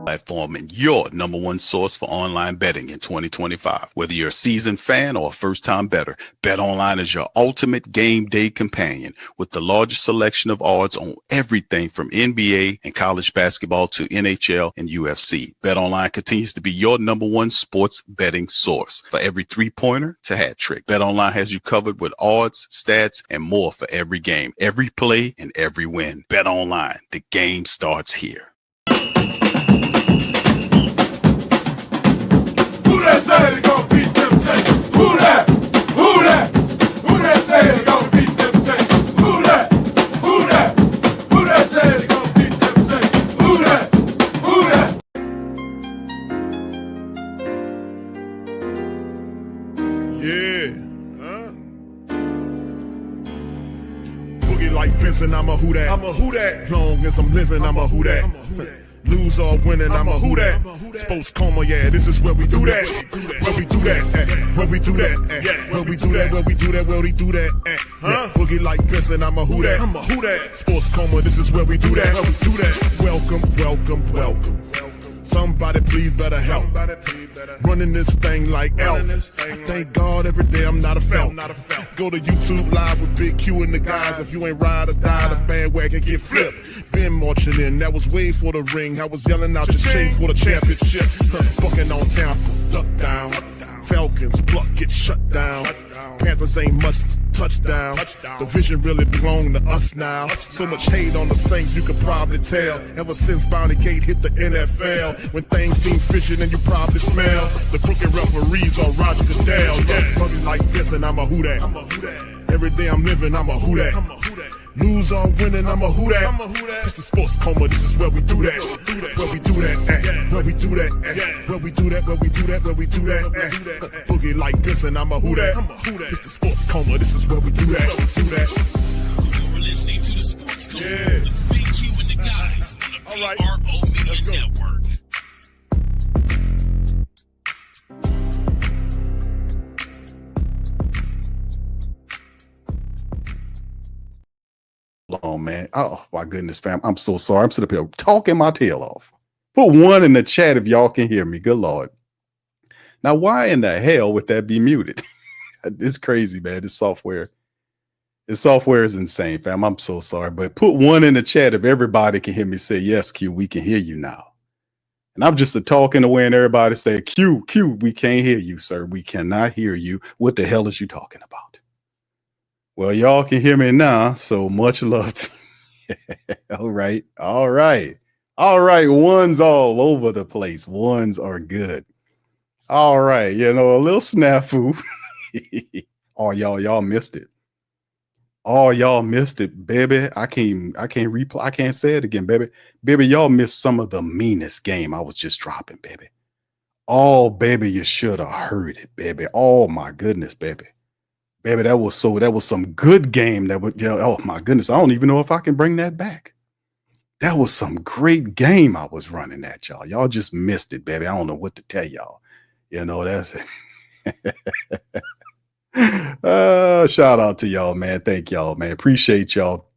platform and your number one source for online betting in 2025. Whether you're a seasoned fan or a first-time bettor, Betonline is your ultimate game day companion with the largest selection of odds on everything from NBA and college basketball to NHL and UFC. Betonline continues to be your number one sports betting source for every three-pointer to hat trick. Betonline has you covered with odds, stats, and more for every game, every play, and every win. Betonline, the game starts here. That say they gon' beat them Saints? Who that? Who that? Who that say they gon' beat them Saints? Who that? Who that? Who that say they gon' beat them Saints? Who that? Who that? Yeah. Boogie like Benson, I'm a who that. I'm a who that. Long as I'm living, I'm a who that. Lose or winning, I'm a who that. Sports Coma, yeah, this is where we do that. Where we do that, where we do that, where we do that, where we do that, where we do that. Boogie like Benson, I'm a who that. I'm a who that. Sports Coma, this is where we do that. Where we do that. Welcome, welcome, welcome. Somebody please better help. Running this thing like Elf. I thank God every day I'm not a felt. Go to YouTube Live with Big Q and the guys. If you ain't ride or die, the bandwagon get flipped. Been marching in, that was way for the ring. I was yelling out your shade for the championship. Bucking on Tampa, duck down. Falcons, pluck, get shut down. Panthers ain't much touchdown. The vision really belong to us now. So much hate on the Saints, you could probably tell. Ever since Bounty Gate hit the NFL, when things seem fishy and you probably smell the crooked referees or Roger Goodell. Yeah, money like this and I'm a who that. Every day I'm living, I'm a who that. Lose or winning, I'm a who that. It's the Sports Coma, this is where we do that. Where we do that, where we do that, where we do that, where we do that, where we do that. Boogie like this and I'm a who that. It's the Sports Coma, this is where we do that. You're listening to the Sports Coma with Big Q and the guys on the PRO Media Network. On, man. Oh, my goodness, fam. I'm so sorry. I'm sitting up here talking my tail off. Put one in the chat if y'all can hear me. Good Lord. Now, why in the hell would that be muted? It's crazy, man. This software is insane, fam. I'm so sorry. But put one in the chat if everybody can hear me say, yes, Q, we can hear you now. And I'm just talking away and everybody say, Q, we can't hear you, sir. We cannot hear you. What the hell is you talking about? Well, y'all can hear me now, so much love to All right. Ones all over the place. Ones are good. All right. A little snafu. Oh, y'all missed it. Oh, y'all missed it, baby. I can't replay. I can't say it again, baby. Baby, y'all missed some of the meanest game I was just dropping, baby. Oh, baby, you should have heard it, baby. Oh, my goodness, baby. Baby, that was some good game. Oh my goodness. I don't even know if I can bring that back. That was some great game I was running at y'all. Y'all just missed it, baby. I don't know what to tell y'all. That's shout out to y'all, man. Thank y'all, man. Appreciate y'all.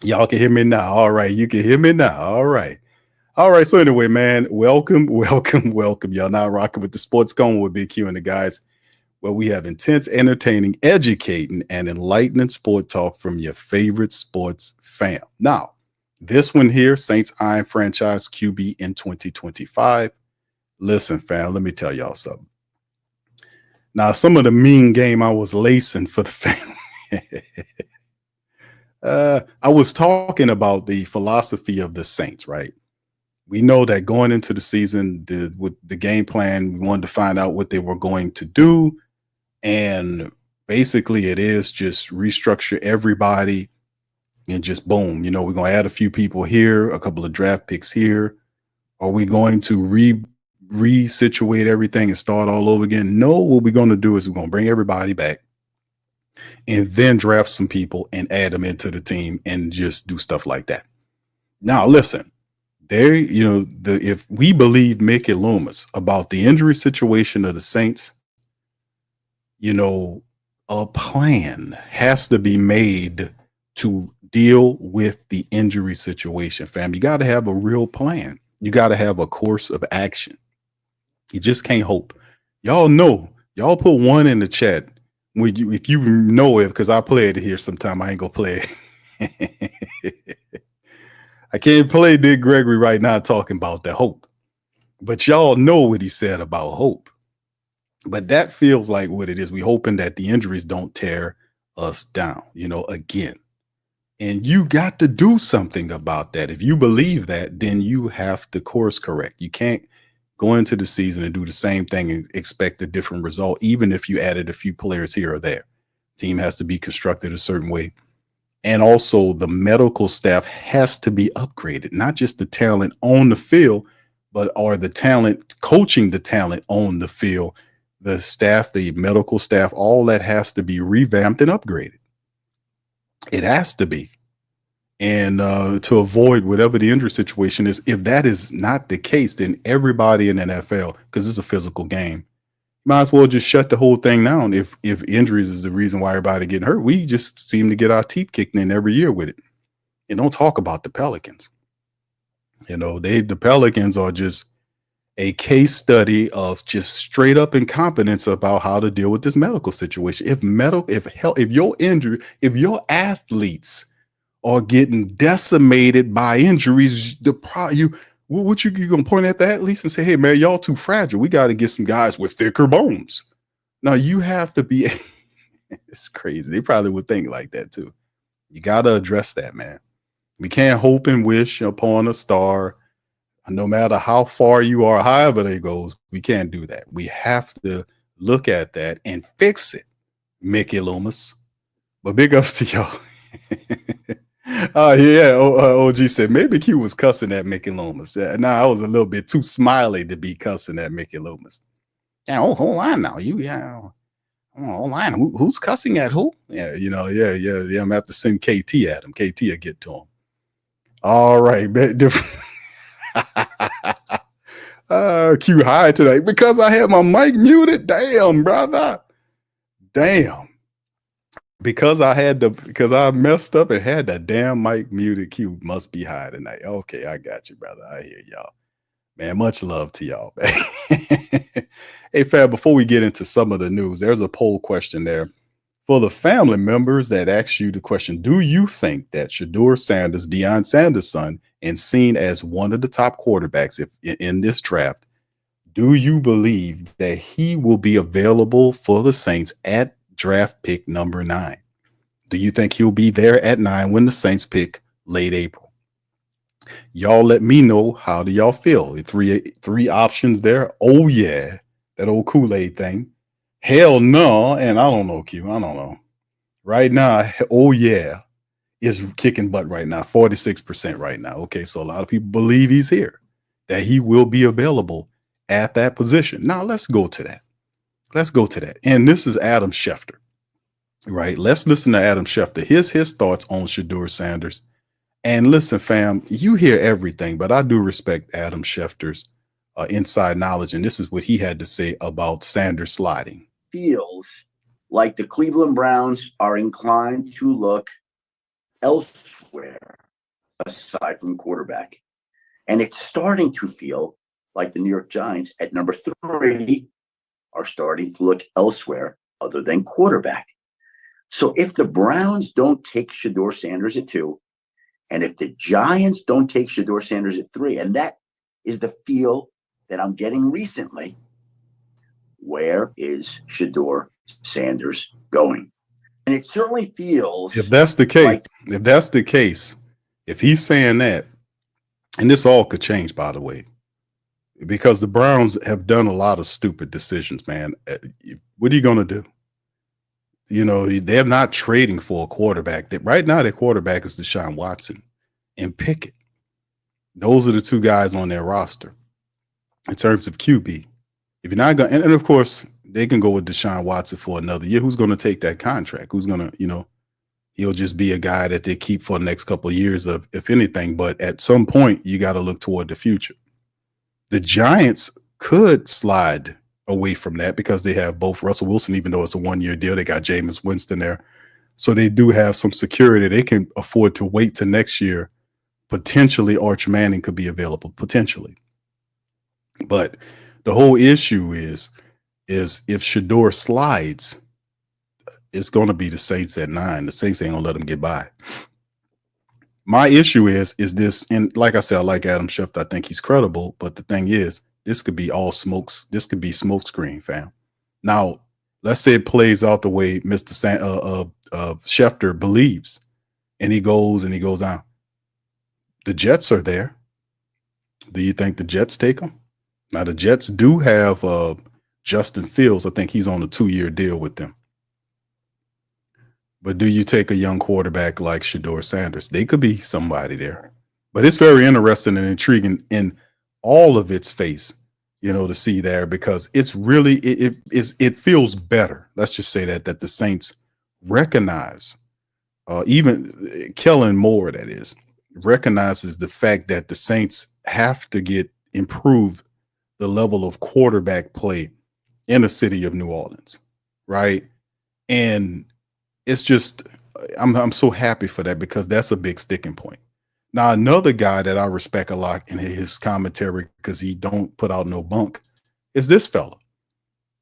Y'all can hear me now. All right. You can hear me now. All right. So anyway, man, welcome. Y'all now rocking with the Sports Coma with Big Q and the guys, where we have intense, entertaining, educating, and enlightening sport talk from your favorite sports fam. Now, this one here, Saints Iron franchise QB in 2025. Listen, fam, let me tell y'all something. Now, some of the mean game I was lacing for the family. I was talking about the philosophy of the Saints, right? We know that going into the season, with the game plan, we wanted to find out what they were going to do. And basically it is just restructure everybody and just boom, we're going to add a few people here, a couple of draft picks here. Are we going to resituate everything and start all over again? No, what we're going to do is we're going to bring everybody back and then draft some people and add them into the team and just do stuff like that. Now, listen, if we believe Mickey Loomis about the injury situation of the Saints, a plan has to be made to deal with the injury situation, fam. You got to have a real plan. You got to have a course of action. You just can't hope. Y'all know. Y'all put one in the chat when you, if you know it, because I play it here sometime. I ain't gonna play it. I can't play Dick Gregory right now talking about the hope, but y'all know what he said about hope. But that feels like what it is. We hoping that the injuries don't tear us down, again. And you got to do something about that. If you believe that, then you have to course correct. You can't go into the season and do the same thing and expect a different result, even if you added a few players here or there. Team has to be constructed a certain way. And also the medical staff has to be upgraded, not just the talent on the field, but are the talent coaching the talent on the field, the staff, the medical staff, all that has to be revamped and upgraded. It has to be. And to avoid whatever the injury situation is, if that is not the case, then everybody in the NFL, because it's a physical game, might as well just shut the whole thing down. If injuries is the reason why everybody getting hurt, we just seem to get our teeth kicked in every year with it. And don't talk about the Pelicans. The Pelicans are just a case study of just straight up incompetence about how to deal with this medical situation. If your athletes are getting decimated by injuries, what you gonna point at the athletes and say, hey man, y'all too fragile. We got to get some guys with thicker bones. Now you have to be it's crazy. They probably would think like that too. You got to address that, man. We can't hope and wish upon a star. No matter how far you are, however it goes, we can't do that. We have to look at that and fix it, Mickey Loomis. But big ups to y'all. OG said maybe Q was cussing at Mickey Loomis. I was a little bit too smiley to be cussing at Mickey Loomis. Yeah, hold on now. Hold on. Who's cussing at who? Yeah, I'm gonna have to send KT at him. KT will get to him. All right, Q high today because I had my mic muted. Damn, brother. Damn. Because I messed up and had that damn mic muted. Q must be high tonight. Okay, I got you, brother. I hear y'all. Man, much love to y'all, man. Hey, Fab, before we get into some of the news, there's a poll question there for the family members that asked you the question, do you think that Shedeur Sanders, Deion Sanders' son, and seen as one of the top quarterbacks in this draft, do you believe that he will be available for the Saints at draft pick number 9? Do you think he'll be there at 9 when the Saints pick late April? Y'all let me know, how do y'all feel? Three options there. Oh yeah, that old Kool-Aid thing. Hell no, and I don't know, Q. I don't know. Right now, oh yeah, is kicking butt right now, 46% right now. Okay, so a lot of people believe he's here, that he will be available at that position. Now let's go to that. And this is Adam Schefter, right? Let's listen to Adam Schefter. His thoughts on Shedeur Sanders. And listen, fam, you hear everything, but I do respect Adam Schefter's inside knowledge. And this is what he had to say about Sanders sliding. Feels like the Cleveland Browns are inclined to look elsewhere aside from quarterback. And it's starting to feel like the New York Giants at number 3 are starting to look elsewhere other than quarterback. So if the Browns don't take Shedeur Sanders at 2, and if the Giants don't take Shedeur Sanders at 3, and that is the feel that I'm getting recently, where is Shedeur Sanders going? And it certainly feels if that's the case, if he's saying that, and this all could change, by the way, because the Browns have done a lot of stupid decisions, man. What are you going to do? They're not trading for a quarterback. Right now, their quarterback is Deshaun Watson and Pickett. Those are the two guys on their roster in terms of QB. If you're not going, and of course, they can go with Deshaun Watson for another year. Who's going to take that contract? Who's going to, he'll just be a guy that they keep for the next couple of years, if anything. But at some point, you got to look toward the future. The Giants could slide away from that because they have both Russell Wilson, even though it's a 1-year deal. They got Jameis Winston there. So they do have some security. They can afford to wait till next year. Potentially, Arch Manning could be available. Potentially. But the whole issue is if Shador slides, it's going to be the Saints at 9. The Saints ain't gonna let them get by. My issue is this, and like I said, I like Adam Schefter. I think he's credible, but the thing is, this could be all smokes. This could be smoke screen, fam. Now, let's say it plays out the way Mr. Schefter believes, and he goes on. The Jets are there. Do you think the Jets take him? Now, the Jets do have Justin Fields. I think he's on a 2-year deal with them. But do you take a young quarterback like Shador Sanders? They could be somebody there. But it's very interesting and intriguing in all of its face, to see there, because it's really it feels better. Let's just say that the Saints recognize, even Kellen Moore, that is, recognizes the fact that the Saints have to get improved the level of quarterback play in the city of New Orleans, right? And it's just, I'm so happy for that, because that's a big sticking point. Now, another guy that I respect a lot in his commentary, because he don't put out no bunk, is this fella.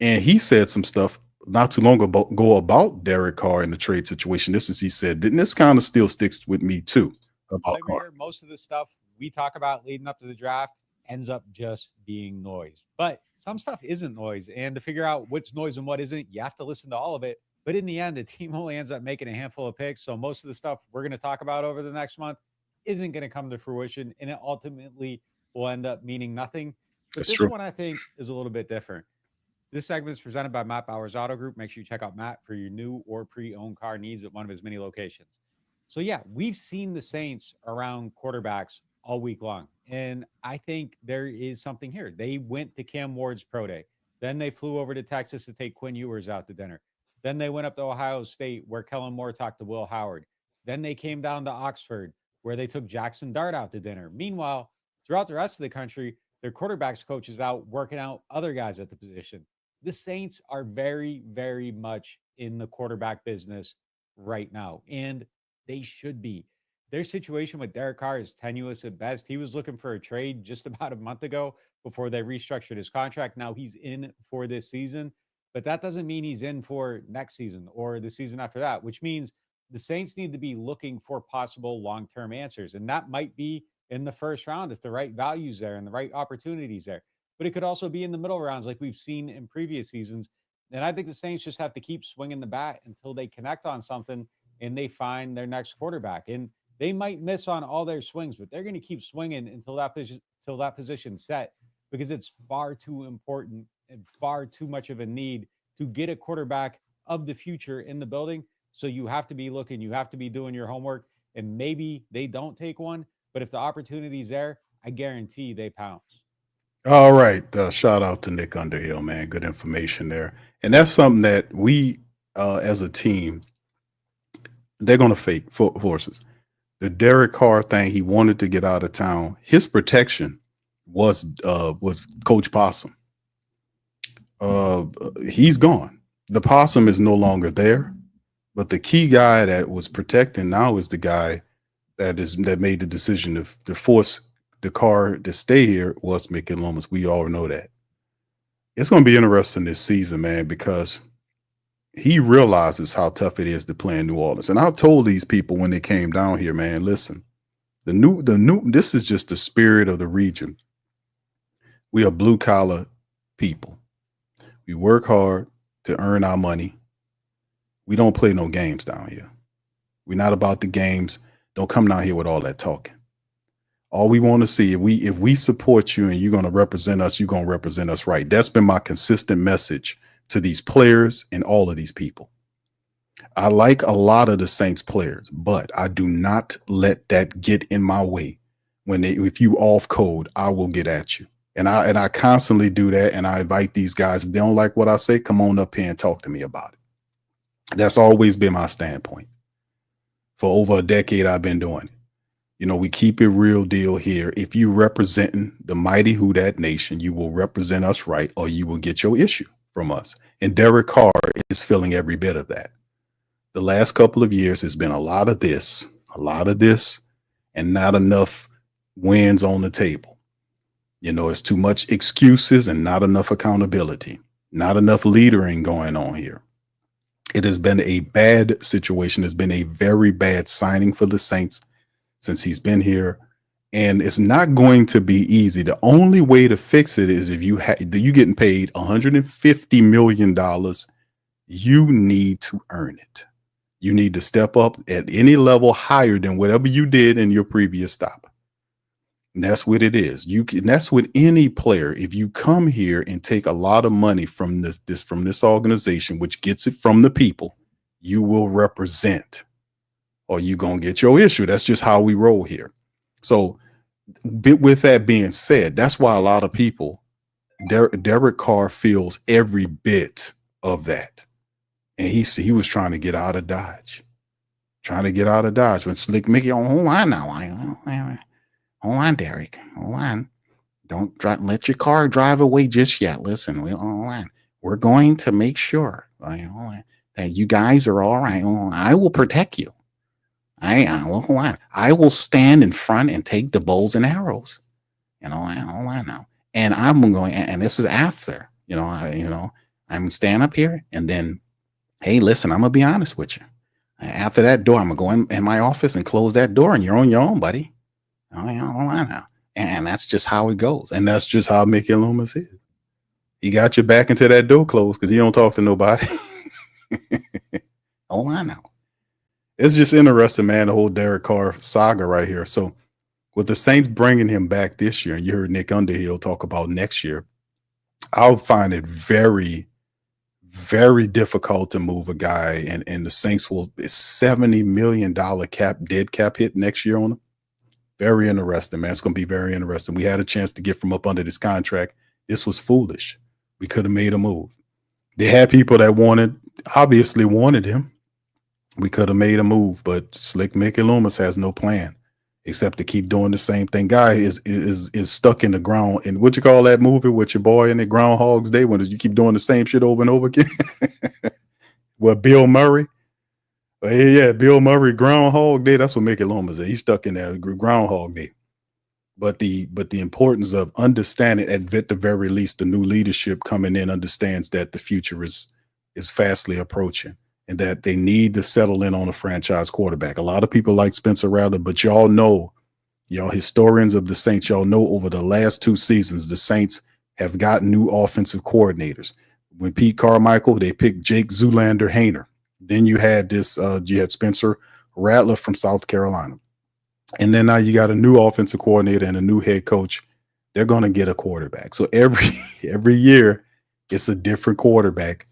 And he said some stuff not too long ago about Derek Carr in the trade situation. This is, he said, and this kind of still sticks with me too. About Carr. Most of the stuff we talk about leading up to the draft ends up just being noise. But some stuff isn't noise. And to figure out what's noise and what isn't, you have to listen to all of it. But in the end, the team only ends up making a handful of picks. So most of the stuff we're going to talk about over the next month isn't going to come to fruition, and it ultimately will end up meaning nothing. But this one, I think, is a little bit different. This segment is presented by Matt Bauer's Auto Group. Make sure you check out Matt for your new or pre-owned car needs at one of his many locations. So, yeah, we've seen the Saints around quarterbacks all week long, and I think there is something here. They went to Cam Ward's pro day. Then they flew over to Texas to take Quinn Ewers out to dinner. Then they went up to Ohio State, where Kellen Moore talked to Will Howard. Then they came down to Oxford, where they took Jackson Dart out to dinner. Meanwhile, throughout the rest of the country, their quarterbacks coach is out working out other guys at the position. The Saints are very, very much in the quarterback business right now, and they should be. Their situation with Derek Carr is tenuous at best. He was looking for a trade just about a month ago before they restructured his contract. Now he's in for this season, but that doesn't mean he's in for next season or the season after that, which means the Saints need to be looking for possible long-term answers. And that might be in the first round if the right value's there and the right opportunities there. But it could also be in the middle rounds like we've seen in previous seasons. And I think the Saints just have to keep swinging the bat until they connect on something and they find their next quarterback. And they might miss on all their swings, but they're going to keep swinging until that position's set, because it's far too important and far too much of a need to get a quarterback of the future in the building. So you have to be looking, you have to be doing your homework, and maybe they don't take one, but if the opportunity's there, I guarantee they pounce. All right. Shout out to Nick Underhill, man. Good information there. And that's something that we, as a team, they're going to fake forces. The Derek Carr thing, he wanted to get out of town. His protection was Coach Possum. He's gone. The Possum is no longer there, but the key guy that was protecting now is the guy that made the decision to force the Carr to stay here was Mickey Lomas. We all know that. It's going to be interesting this season, man, because he realizes how tough it is to play in New Orleans. And I told these people when they came down here, man, listen, this is just the spirit of the region. We are blue collar people. We work hard to earn our money. We don't play no games down here. We're not about the games. Don't come down here with all that talking. All we want to see, if we support you and you're going to represent us, you're going to represent us right. That's been my consistent message to these players and all of these people. I like a lot of the Saints players, but I do not let that get in my way. If you off code, I will get at you. And I constantly do that. And I invite these guys, if they don't like what I say, come on up here and talk to me about it. That's always been my standpoint. For over a decade, I've been doing it. We keep it real deal here. If you representing the mighty Who Dat Nation, you will represent us right, or you will get your issue from us. And Derek Carr is feeling every bit of that. The last couple of years has been a lot of this, and not enough wins on the table. You know, it's too much excuses and not enough accountability, not enough leadering going on here. It has been a bad situation. It's been a very bad signing for the Saints since he's been here. And it's not going to be easy. The only way to fix it is if you getting paid $150 million, you need to earn it. You need to step up at any level higher than whatever you did in your previous stop. And that's what it is. And that's with any player. If you come here and take a lot of money from this organization, which gets it from the people, you will represent, or you gonna get your issue. That's just how we roll here. So, with that being said, that's why a lot of people, Derek Carr feels every bit of that, and he was trying to get out of Dodge, when Slick Mickey, hold on, Derek, hold on, don't let your car drive away just yet. Listen, hold on, we're going to make sure that you guys are all right. I will protect you. I will stand in front and take the bows and arrows. Hold on now. And I'm going, and this is after, I'm stand up here and then, hey, listen, I'm gonna be honest with you. After that door, I'm gonna go in my office and close that door, and you're on your own, buddy. Hold on now. And that's just how it goes. And that's just how Mickey Loomis is. He got you back into that door closed because he don't talk to nobody. Hold on now. It's just interesting, man, the whole Derek Carr saga right here. So with the Saints bringing him back this year, and you heard Nick Underhill talk about next year, I'll find it very, very difficult to move a guy, and the Saints will $70 million dead cap hit next year on him. Very interesting, man. It's going to be very interesting. We had a chance to get from up under this contract. This was foolish. We could have made a move. They had people that obviously wanted him. We could have made a move, but Slick Mickey Loomis has no plan except to keep doing the same thing. Guy is stuck in the ground. And what you call that movie with your boy in the Groundhog's Day when you keep doing the same shit over and over again? Well, Bill Murray. Yeah, Bill Murray, Groundhog Day. That's what Mickey Loomis is. He's stuck in that Groundhog Day. But the importance of understanding, at the very least, the new leadership coming in understands that the future is fastly approaching, and that they need to settle in on a franchise quarterback. A lot of people like Spencer Rattler, but y'all historians of the Saints, y'all know over the last 2 seasons, the Saints have gotten new offensive coordinators. When Pete Carmichael, they picked Jake Zoolander-Haener. Then you had Spencer Rattler from South Carolina. And then now you got a new offensive coordinator and a new head coach. They're going to get a quarterback. So every year it's a different quarterback.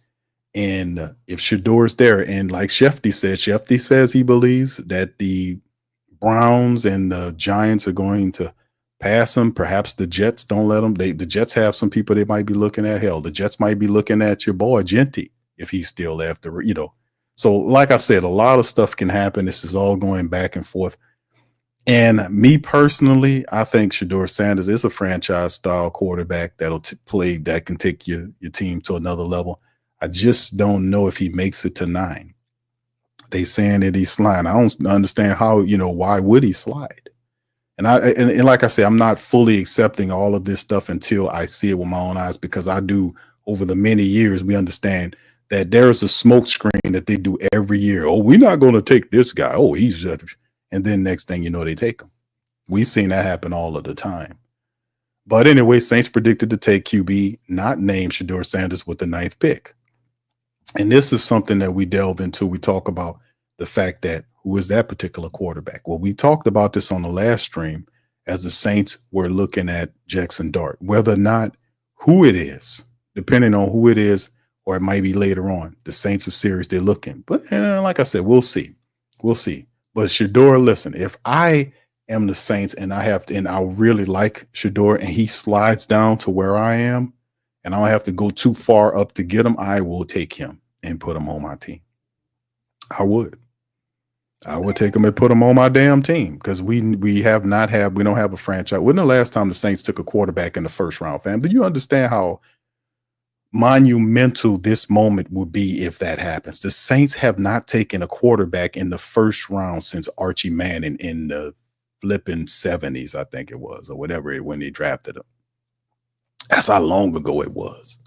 And if Shador's there, and like Shefty says he believes that the Browns and the Giants are going to pass him. Perhaps the Jets don't let them. The Jets have some people they might be looking at. Hell, the Jets might be looking at your boy Genty if he's still after, So like I said, a lot of stuff can happen. This is all going back and forth. And me personally, I think Shedeur Sanders is a franchise-style quarterback that can take your team to another level. I just don't know if he makes it to 9. They saying that he's sliding. I don't understand how, why would he slide? And like I said, I'm not fully accepting all of this stuff until I see it with my own eyes, because I do, over the many years, we understand that there's a smoke screen that they do every year. Oh, we're not going to take this guy. Oh, he's and then next thing you know, they take him. We've seen that happen all of the time. But anyway, Saints predicted to take QB, not named Shedeur Sanders, with the 9th pick. And this is something that we delve into. We talk about the fact that who is that particular quarterback? Well, we talked about this on the last stream as the Saints were looking at Jackson Dart, whether or not who it is, depending on who it is, or it might be later on. The Saints are serious. They're looking. But like I said, we'll see. We'll see. But Shedeur, listen, if I am the Saints and I really like Shedeur and he slides down to where I am and I don't have to go too far up to get him, I will take him and put him on my team. I would take him and put him on my damn team, because we don't have a franchise. When the last time the Saints took a quarterback in the first round, fam? Do you understand how monumental this moment would be if that happens? The Saints have not taken a quarterback in the first round since Archie Manning in the flipping 70s, I think it was, or whatever, when they drafted him. That's how long ago it was.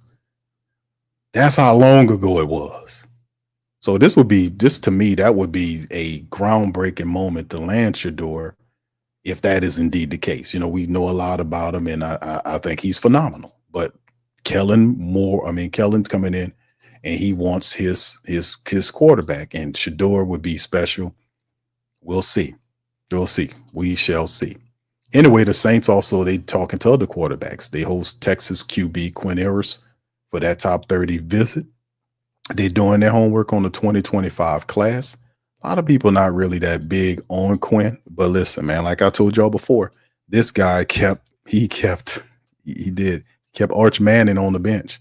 That's how long ago it was. So this to me, that would be a groundbreaking moment to land Shador, if that is indeed the case. You know, we know a lot about him, and I think he's phenomenal. But Kellen's coming in, and he wants his quarterback, and Shador would be special. We'll see. We'll see. We shall see. Anyway, the Saints also, they talking to other quarterbacks. They host Texas QB Quinn Ewers for that top 30 visit. They're doing their homework on the 2025 class. A lot of people not really that big on Quinn, but listen, man, like I told y'all before, this guy kept Arch Manning on the bench.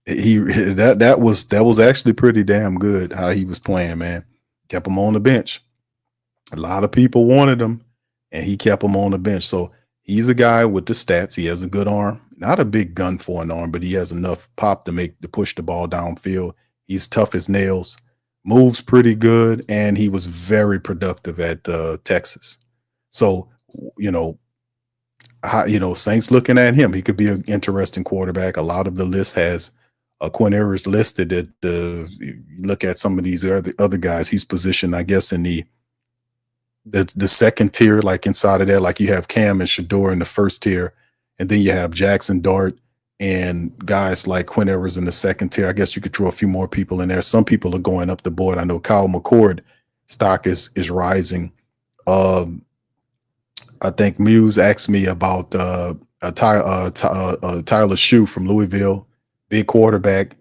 That was actually pretty damn good how he was playing, man. Kept him on the bench. A lot of people wanted him, and he kept him on the bench. So he's a guy with the stats. He has a good arm, not a big gun for an arm, but he has enough pop to push the ball downfield. He's tough as nails, moves pretty good, and he was very productive at Texas. So, Saints looking at him. He could be an interesting quarterback. A lot of the list has Quinn Ewers listed at you look at some of these other guys. He's positioned, I guess, in the second tier, like inside of that, like you have Cam and Shador in the first tier, and then you have Jackson Dart and guys like Quinn Ewers in the second tier. I guess you could throw a few more people in there. Some people are going up the board. I know Kyle McCord stock is rising. I think Muse asked me about Tyler Shue from Louisville, big quarterback,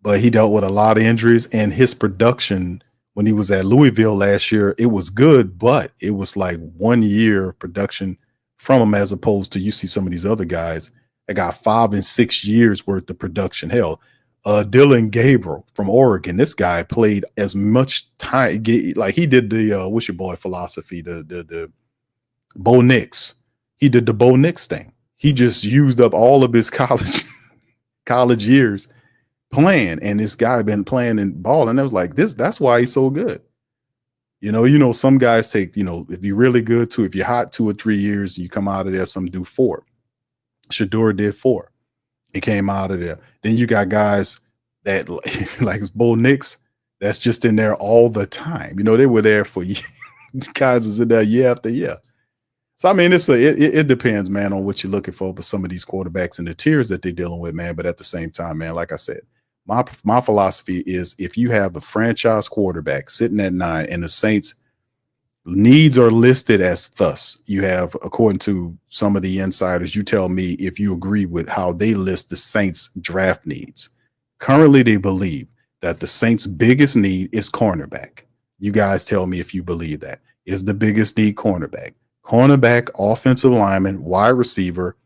but he dealt with a lot of injuries, and his production when he was at Louisville last year, it was good, but it was like 1 year production from him, as opposed to you see some of these other guys that got 5 and 6 years worth of production. Hell, Dylan Gabriel from Oregon, this guy played as much time, like he did the what's your boy philosophy, the Bo Nix. He did the Bo Nix thing. He just used up all of his college years playing, and this guy been playing and balling. And I was like, that's why he's so good. Some guys take, if you're really good if you're hot 2 or 3 years, you come out of there, some do 4. Shador did 4. He came out of there. Then you got guys that like Bo Nix, that's just in there all the time. They were there for years. Guys is in there year after year. So I mean, it depends, man, on what you're looking for. But some of these quarterbacks and the tiers that they're dealing with, man. But at the same time, man, like I said, my philosophy is if you have a franchise quarterback sitting at 9 and the Saints needs are listed as thus, you have, according to some of the insiders, you tell me if you agree with how they list the Saints draft needs. Currently, they believe that the Saints' biggest need is cornerback. You guys tell me if you believe that. Is the biggest need cornerback? Cornerback, offensive lineman, wide receiver,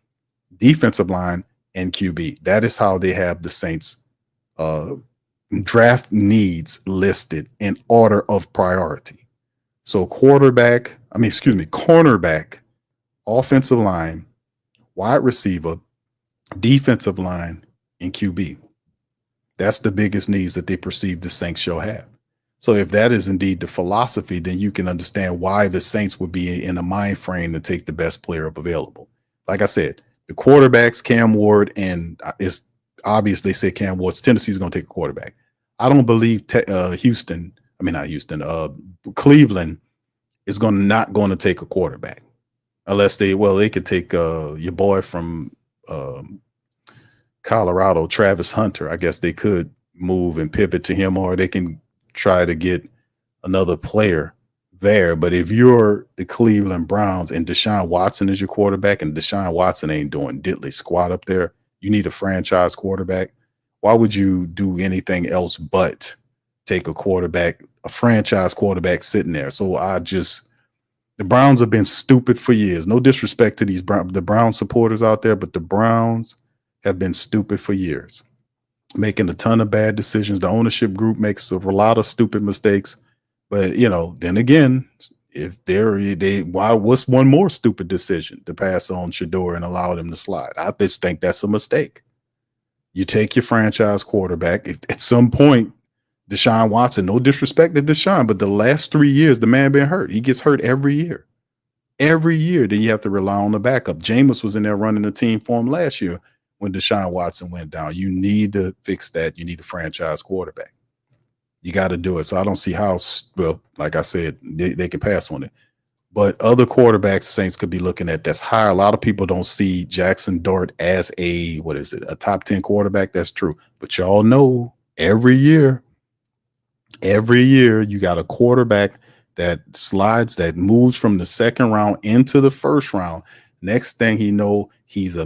defensive line, and QB. That is how they have the Saints draft needs listed in order of priority. So cornerback, offensive line, wide receiver, defensive line, and QB. That's the biggest needs that they perceive the Saints shall have. So if that is indeed the philosophy, then you can understand why the Saints would be in a mind frame to take the best player available. Like I said, the quarterbacks, Cam Ward, and it's obvious they say Cam Ward's Tennessee's going to take a quarterback. I don't believe Cleveland is not going to take a quarterback unless they could take your boy from Colorado, Travis Hunter. I guess they could move and pivot to him, or they can try to get another player there. But if you're the Cleveland Browns and Deshaun Watson is your quarterback, and Deshaun Watson ain't doing diddly squat up there, you need a franchise quarterback. Why would you do anything else but take a franchise quarterback sitting there? So the Browns have been stupid for years. No disrespect to the Brown supporters out there, but the Browns have been stupid for years, making a ton of bad decisions. The ownership group makes a lot of stupid mistakes. But, then again, what's one more stupid decision to pass on Shador and allow them to slide? I just think that's a mistake. You take your franchise quarterback. At some point, Deshaun Watson, no disrespect to Deshaun, but the last 3 years, the man been hurt. He gets hurt every year. Every year, then you have to rely on the backup. Jameis was in there running the team for him last year. when Deshaun Watson went down. You need to fix that. You need a franchise quarterback. You got to do it. So I don't see how, well, like I said, they can pass on it. But other quarterbacks Saints could be looking at that's higher. A lot of people don't see Jackson Dart as a top 10 quarterback. That's true. But y'all know every year you got a quarterback that slides, that moves from the second round into the first round. Next thing you know, he's a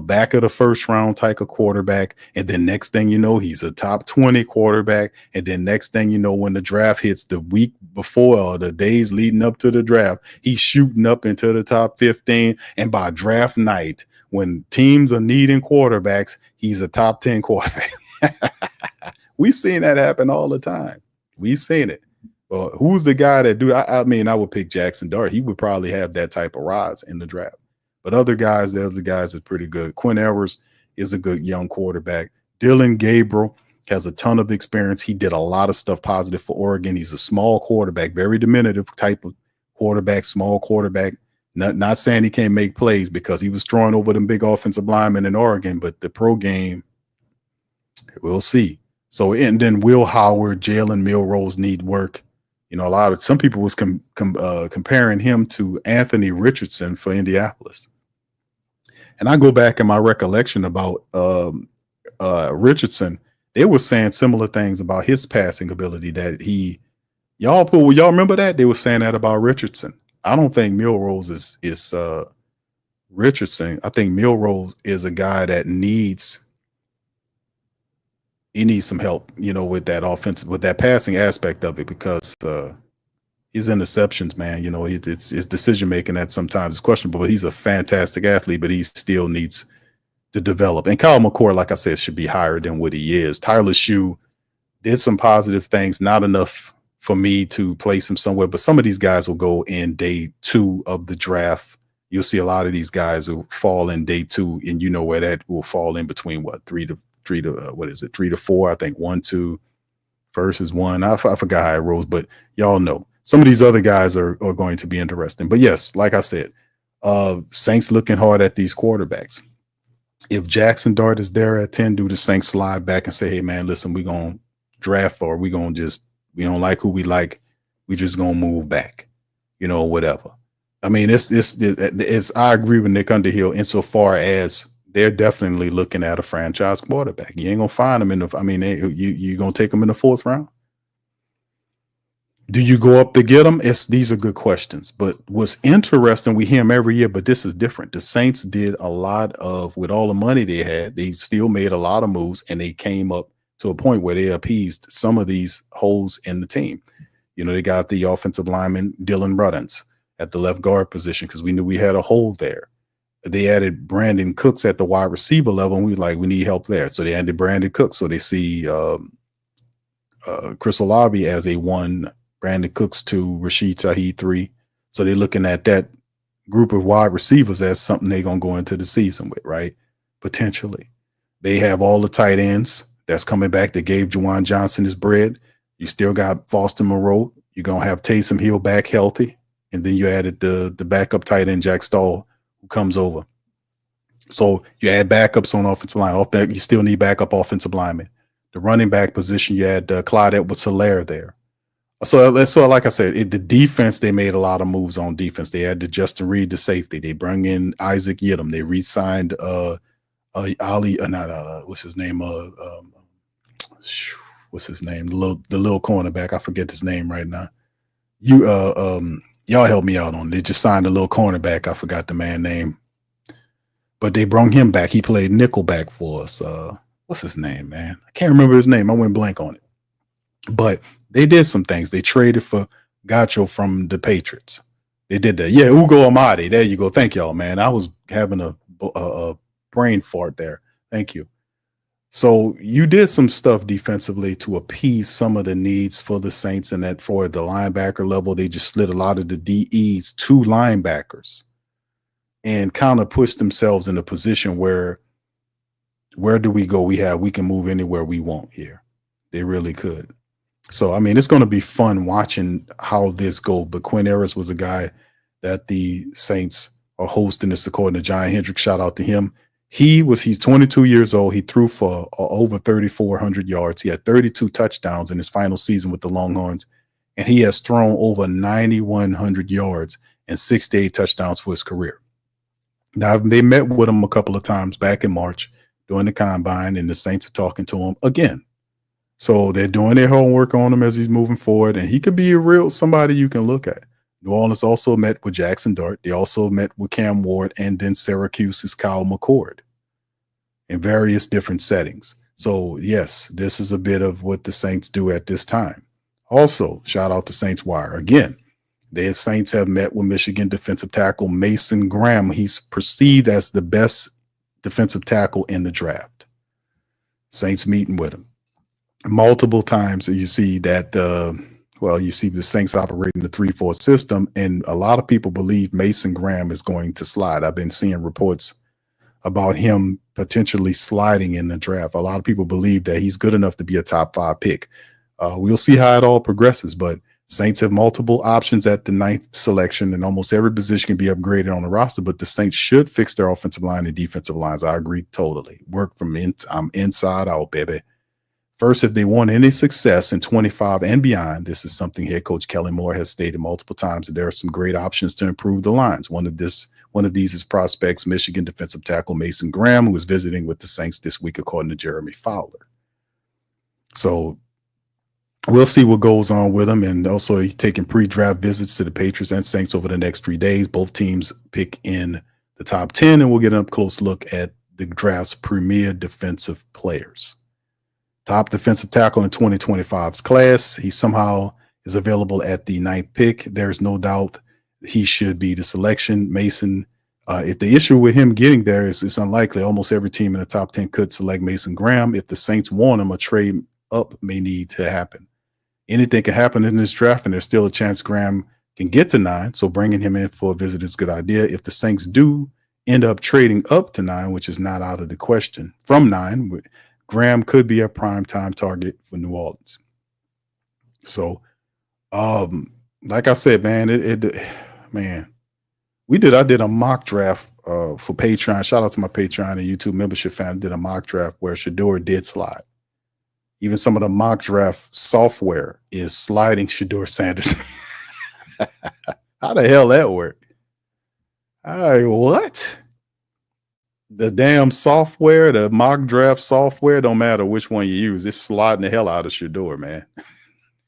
back of the first round type of quarterback. And then next thing you know, he's a top 20 quarterback. And then next thing you know, when the draft hits the week before or the days leading up to the draft, he's shooting up into the top 15. And by draft night, when teams are needing quarterbacks, he's a top 10 quarterback. We've seen that happen all the time. We've seen it. Well, who's the guy that do? I mean, I would pick Jackson Dart. He would probably have that type of rise in the draft. But other guys, the other guys is pretty good. Quinn Ewers is a good young quarterback. Dylan Gabriel has a ton of experience. He did a lot of stuff positive for Oregon. He's a small quarterback, very diminutive type of quarterback, small quarterback. Not saying he can't make plays because he was throwing over them big offensive linemen in Oregon, but the pro game, we'll see. So, and then Will Howard, Jalen Milrose need work. You know, some people was comparing him to Anthony Richardson for Indianapolis. And I go back in my recollection about Richardson. They were saying similar things about his passing ability that y'all remember that? They were saying that about Richardson. I don't think Milrose is Richardson. I think Milrose is a guy that needs some help, you know, with that offensive, with that passing aspect of it, because his interceptions, man, you know, his decision making that sometimes is questionable, but he's a fantastic athlete, but he still needs to develop. And Kyle McCord, like I said, should be higher than what he is. Tyler Shue did some positive things, not enough for me to place him somewhere, but some of these guys will go in day 2 of the draft. You'll see a lot of these guys who fall in day 2, and you know where that will fall in between what, 3 to 4. I think 1, 2 versus 1. I forgot how it rose, but y'all know some of these other guys are going to be interesting. But yes, like I said, Saints looking hard at these quarterbacks. If Jackson Dart is there at 10, do the Saints slide back and say, hey man, listen, we're going to draft, or we don't like who we like. We just going to move back, you know, whatever. I mean, it's I agree with Nick Underhill insofar as they're definitely looking at a franchise quarterback. You ain't gonna find them you gonna take them in the 4th round. Do you go up to get them? These are good questions. But what's interesting, we hear them every year, but this is different. The Saints did a lot of, with all the money they had, they still made a lot of moves, and they came up to a point where they appeased some of these holes in the team. You know, they got the offensive lineman Dylan Ruddins at the left guard position because we knew we had a hole there. They added Brandon Cooks at the wide receiver level, and we need help there. So they added Brandon Cooks. So they see Chris Olave as a 1, Brandon Cooks 2, Rashid Shaheed 3. So they're looking at that group of wide receivers as something they're going to go into the season with, right? Potentially. They have all the tight ends that's coming back. They gave Juwan Johnson his bread. You still got Foster Moreau. You're going to have Taysom Hill back healthy. And then you added the backup tight end, Jack Stahl, who comes over. So you add backups on offensive line. Off that, you still need backup offensive linemen. The running back position, you had Clyde Edwards-Helaire there. So like I said, the defense, they made a lot of moves on defense. They had Justin Reed, the safety. They bring in Isaac Yiadom. They re-signed what's his name? What's his name? The little cornerback. I forget his name right now. Y'all help me out on it. They just signed a little cornerback. I forgot the man's name. But they brought him back. He played nickelback for us. What's his name, man? I can't remember his name. I went blank on it. But they did some things. They traded for Gacho from the Patriots. They did that. Yeah, Ugo Amadi. There you go. Thank y'all, man. I was having a brain fart there. Thank you. So you did some stuff defensively to appease some of the needs for the Saints, and that for the linebacker level, they just slid a lot of the DEs to linebackers and kind of pushed themselves in a position where do we go? We can move anywhere we want here. They really could. So, I mean, it's going to be fun watching how this goes. But Quinn Ewers was a guy that the Saints are hosting this, according to John Hendricks. Shout out to him. He's 22 years old. He threw for over 3,400 yards. He had 32 touchdowns in his final season with the Longhorns, and he has thrown over 9,100 yards and 68 touchdowns for his career. Now, they met with him a couple of times back in March during the combine, and the Saints are talking to him again. So they're doing their homework on him as he's moving forward, and he could be a real somebody you can look at. New Orleans also met with Jackson Dart. They also met with Cam Ward, and then Syracuse's Kyle McCord in various different settings. So, yes, this is a bit of what the Saints do at this time. Also, shout out to Saints Wire. Again, the Saints have met with Michigan defensive tackle Mason Graham. He's perceived as the best defensive tackle in the draft. Saints meeting with him. Multiple times you see that, you see the Saints operating the 3-4 system, and a lot of people believe Mason Graham is going to slide. I've been seeing reports about him potentially sliding in the draft. A lot of people believe that he's good enough to be a top 5 pick. We'll see how it all progresses, but Saints have multiple options at the 9th selection, and almost every position can be upgraded on the roster, but the Saints should fix their offensive line and defensive lines. I agree totally. Work from inside out, baby. First, if they want any success in 25 and beyond, this is something head coach Kellen Moore has stated multiple times, and there are some great options to improve the lines. One of these is prospects Michigan defensive tackle Mason Graham, who is visiting with the Saints this week, according to Jeremy Fowler. So we'll see what goes on with him. And also, he's taking pre-draft visits to the Patriots and Saints over the next 3 days. Both teams pick in the top 10, and we'll get an up-close look at the draft's premier defensive players. Top defensive tackle in 2025's class. He somehow is available at the 9th pick. There's no doubt he should be the selection. Mason, if the issue with him getting there is it's unlikely. Almost every team in the top 10 could select Mason Graham. If the Saints want him, a trade up may need to happen. Anything can happen in this draft, and there's still a chance Graham can get to 9. So bringing him in for a visit is a good idea. If the Saints do end up trading up to 9, which is not out of the question, from 9, Graham could be a primetime target for New Orleans. So, like I said, man, I did a mock draft for Patreon. Shout out to my Patreon and YouTube membership fan. Did a mock draft where Shedeur did slide. Even some of the mock draft software is sliding Shedeur Sanders. How the hell that work? What? The damn software, the mock draft software, don't matter which one you use. It's sliding the hell out of Shedeur, man.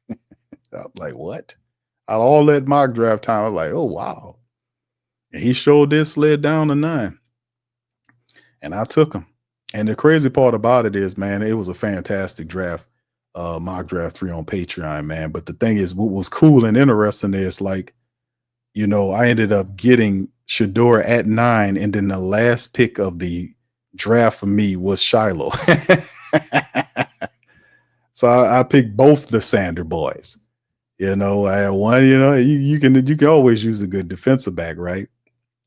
I was like, what? Out of all that mock draft time, I was like, oh, wow. And he sure did slid down to 9. And I took him. And the crazy part about it is, man, it was a fantastic draft, mock draft 3 on Patreon, man. But the thing is, what was cool and interesting is, like, you know, I ended up getting Shedeur at 9, and then the last pick of the draft for me was Shiloh. So I picked both the Sander boys. You know, I had one, you know, you can always use a good defensive back, right?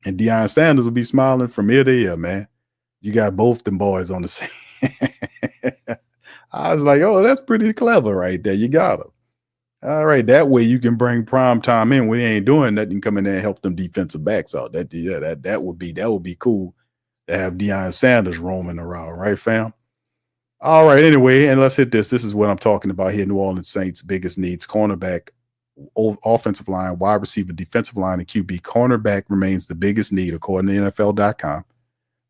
And Deion Sanders will be smiling from ear to ear, man. You got both them boys on the same. I was like, oh, that's pretty clever right there. You got them. All right, that way you can bring prime time in when he ain't doing nothing, come in there and help them defensive backs out. That would be cool to have Deion Sanders roaming around, right, fam? All right, anyway, and let's hit this. This is what I'm talking about here. New Orleans Saints' biggest needs: cornerback, offensive line, wide receiver, defensive line, and QB. Cornerback remains the biggest need, according to NFL.com,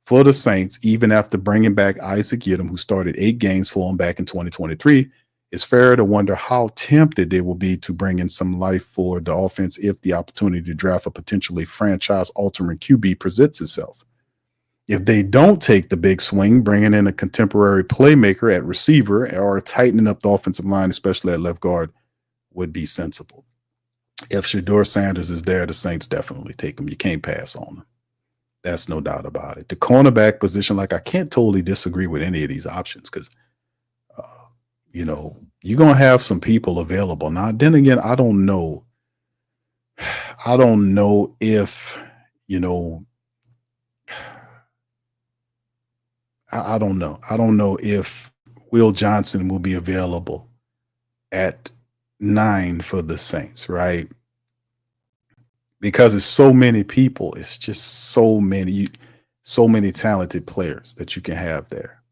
for the Saints, even after bringing back Isaac Yiadom, who started 8 games for them back in 2023. It's fair to wonder how tempted they will be to bring in some life for the offense if the opportunity to draft a potentially franchise-altering QB presents itself. If they don't take the big swing, bringing in a contemporary playmaker at receiver or tightening up the offensive line, especially at left guard, would be sensible. If Shedeur Sanders is there, the Saints definitely take him. You can't pass on him. That's no doubt about it. The cornerback position, like, I can't totally disagree with any of these options because you know, you're going to have some people available. Now, then again, I don't know if, you know, I don't know. I don't know if Will Johnson will be available at 9 for the Saints, right? Because it's so many people. It's just so many. so many talented players that you can have there.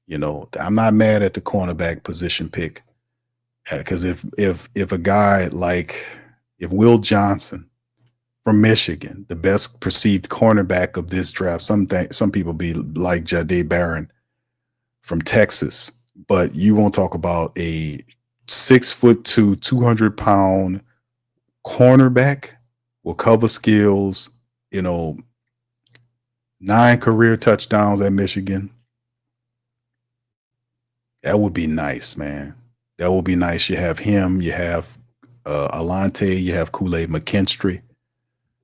You know, I'm not mad at the cornerback position pick because if a guy like if Will Johnson from Michigan, the best perceived cornerback of this draft, some people be like Jahdae Barron from Texas, but you won't talk about a 6'2", 200-pound cornerback with cover skills, you know, 9 career touchdowns at Michigan. That would be nice, man. That would be nice. You have him, you have Alante, you have Kool-Aid McKinstry.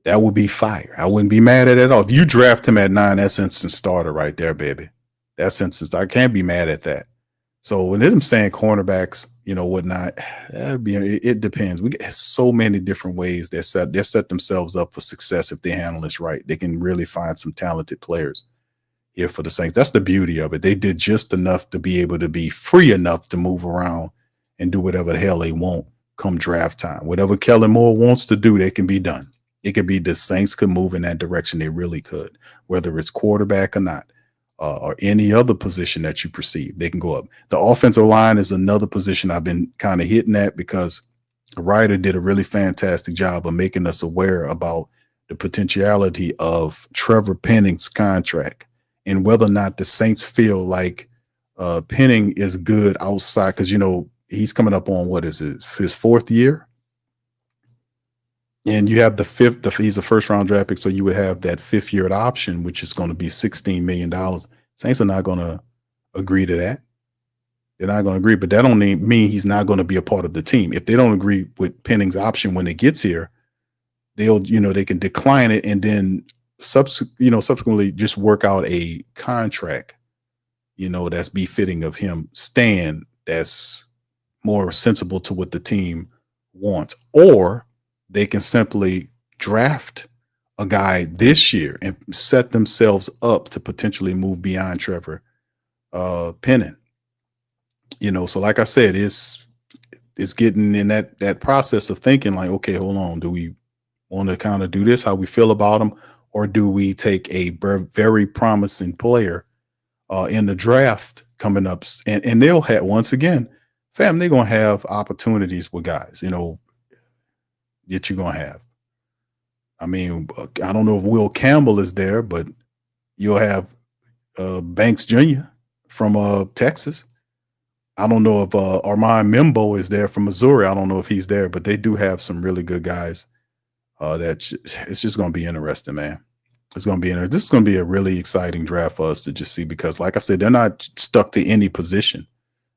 That would be fire. I wouldn't be mad at it at all. If you draft him at 9, that's instant starter right there, baby. That's instant. I can't be mad at that. So when I'm saying cornerbacks, you know, whatnot, it depends. We get so many different ways they set themselves up for success if they handle this right. They can really find some talented players here for the Saints. That's the beauty of it. They did just enough to be able to be free enough to move around and do whatever the hell they want come draft time. Whatever Kellen Moore wants to do, they can be done. It could be the Saints could move in that direction. They really could, whether it's quarterback or not. Or any other position that you perceive, they can go up. The offensive line is another position I've been kind of hitting at because the writer did a really fantastic job of making us aware about the potentiality of Trevor Penning's contract and whether or not the Saints feel like Penning is good outside because, you know, he's coming up on what is it, his 4th year? And you have the 5th, he's a first-round draft pick, so you would have that 5th-year option, which is going to be $16 million. Saints are not going to agree to that. They're not going to agree, but that don't mean he's not going to be a part of the team. If they don't agree with Penning's option when it gets here, they'll, you know, they can decline it and then subsequently just work out a contract, you know, that's befitting of him staying, that's more sensible to what the team wants. Or they can simply draft a guy this year and set themselves up to potentially move beyond Trevor Penning. You know, so like I said, it's getting in that process of thinking like, okay, hold on, do we want to kind of do this, how we feel about him, or do we take a very promising player in the draft coming up? And they'll have, once again, fam, they're going to have opportunities with guys, you know, that you're going to have. I mean, I don't know if Will Campbell is there, but you'll have Banks Jr. from Texas. I don't know if Armand Mimbo is there from Missouri. I don't know if he's there, but they do have some really good guys. It's just going to be interesting, man. It's going to be interesting. This is going to be a really exciting draft for us to just see because, like I said, they're not stuck to any position.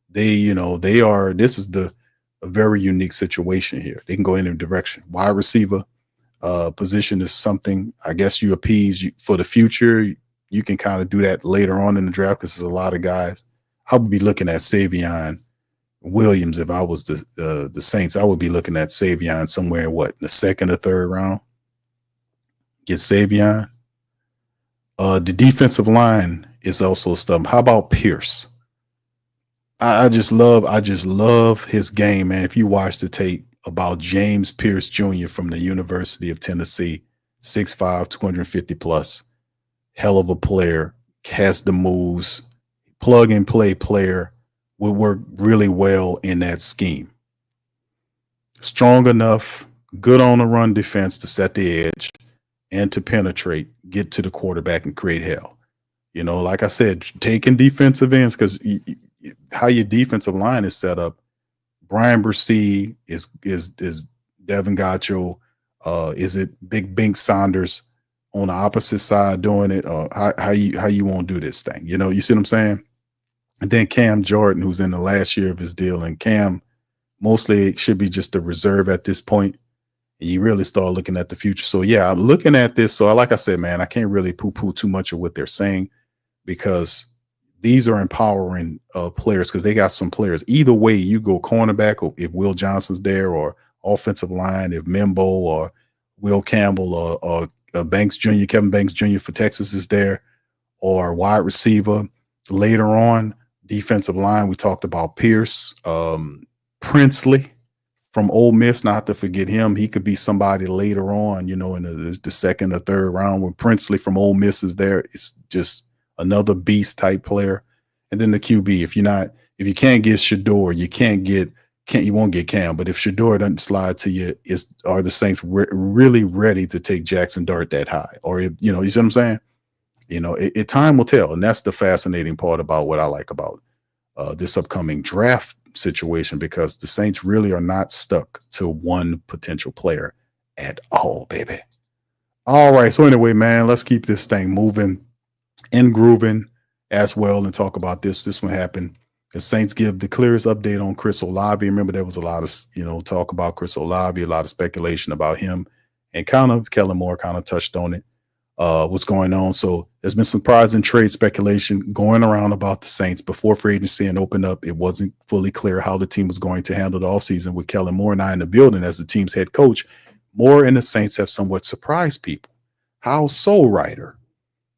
This is a very unique situation here. They can go in any direction. Wide receiver position is something I guess you appease for the future. You can kind of do that later on in the draft because there's a lot of guys. I would be looking at Savion Williams if I was the Saints. I would be looking at Savion somewhere, in the 2nd or 3rd round. Get Savion. The defensive line is also stuff. How about Pierce? I just love his game, man. If you watch the tape about James Pierce Jr. from the University of Tennessee, 6'5", 250 plus, hell of a player, has the moves, plug and play player, would work really well in that scheme. Strong enough, good on the run defense to set the edge and to penetrate, get to the quarterback and create hell. You know, like I said, taking defensive ends because how your defensive line is set up. Brian Bursey is Devin Gacho. Is it Big Bink Saunders on the opposite side doing it? Or how you won't do this thing? You know, you see what I'm saying? And then Cam Jordan, who's in the last year of his deal, and Cam mostly should be just a reserve at this point. And you really start looking at the future. So yeah, I'm looking at this. So like I said, man, I can't really poo-poo too much of what they're saying because these are empowering players because they got some players. Either way, you go cornerback or if Will Johnson's there, or offensive line, if Mimbo or Will Campbell or Banks Jr., Kevin Banks Jr. for Texas is there, or wide receiver. Later on, defensive line, we talked about Pierce, Princely from Ole Miss, not to forget him. He could be somebody later on, in the second or third round when Princely from Ole Miss is there. It's just another beast type player. And then the QB, if you can't get Shador, you won't get Cam. But if Shador doesn't slide to you, are the Saints really ready to take Jackson Dart that high? Or, you see what I'm saying? Time will tell. And that's the fascinating part about what I like about this upcoming draft situation, because the Saints really are not stuck to one potential player at all, baby. All right. So anyway, man, let's keep this thing moving and grooving as well and talk about this. This one happened. The Saints give the clearest update on Chris Olave. Remember, there was a lot of, talk about Chris Olave, a lot of speculation about him, and Kellen Moore kind of touched on it. What's going on. So there's been surprising trade speculation going around about the Saints before free agency and opened up. It wasn't fully clear how the team was going to handle the offseason with Kellen Moore and I in the building as the team's head coach. Moore and the Saints have somewhat surprised people. How so, writer?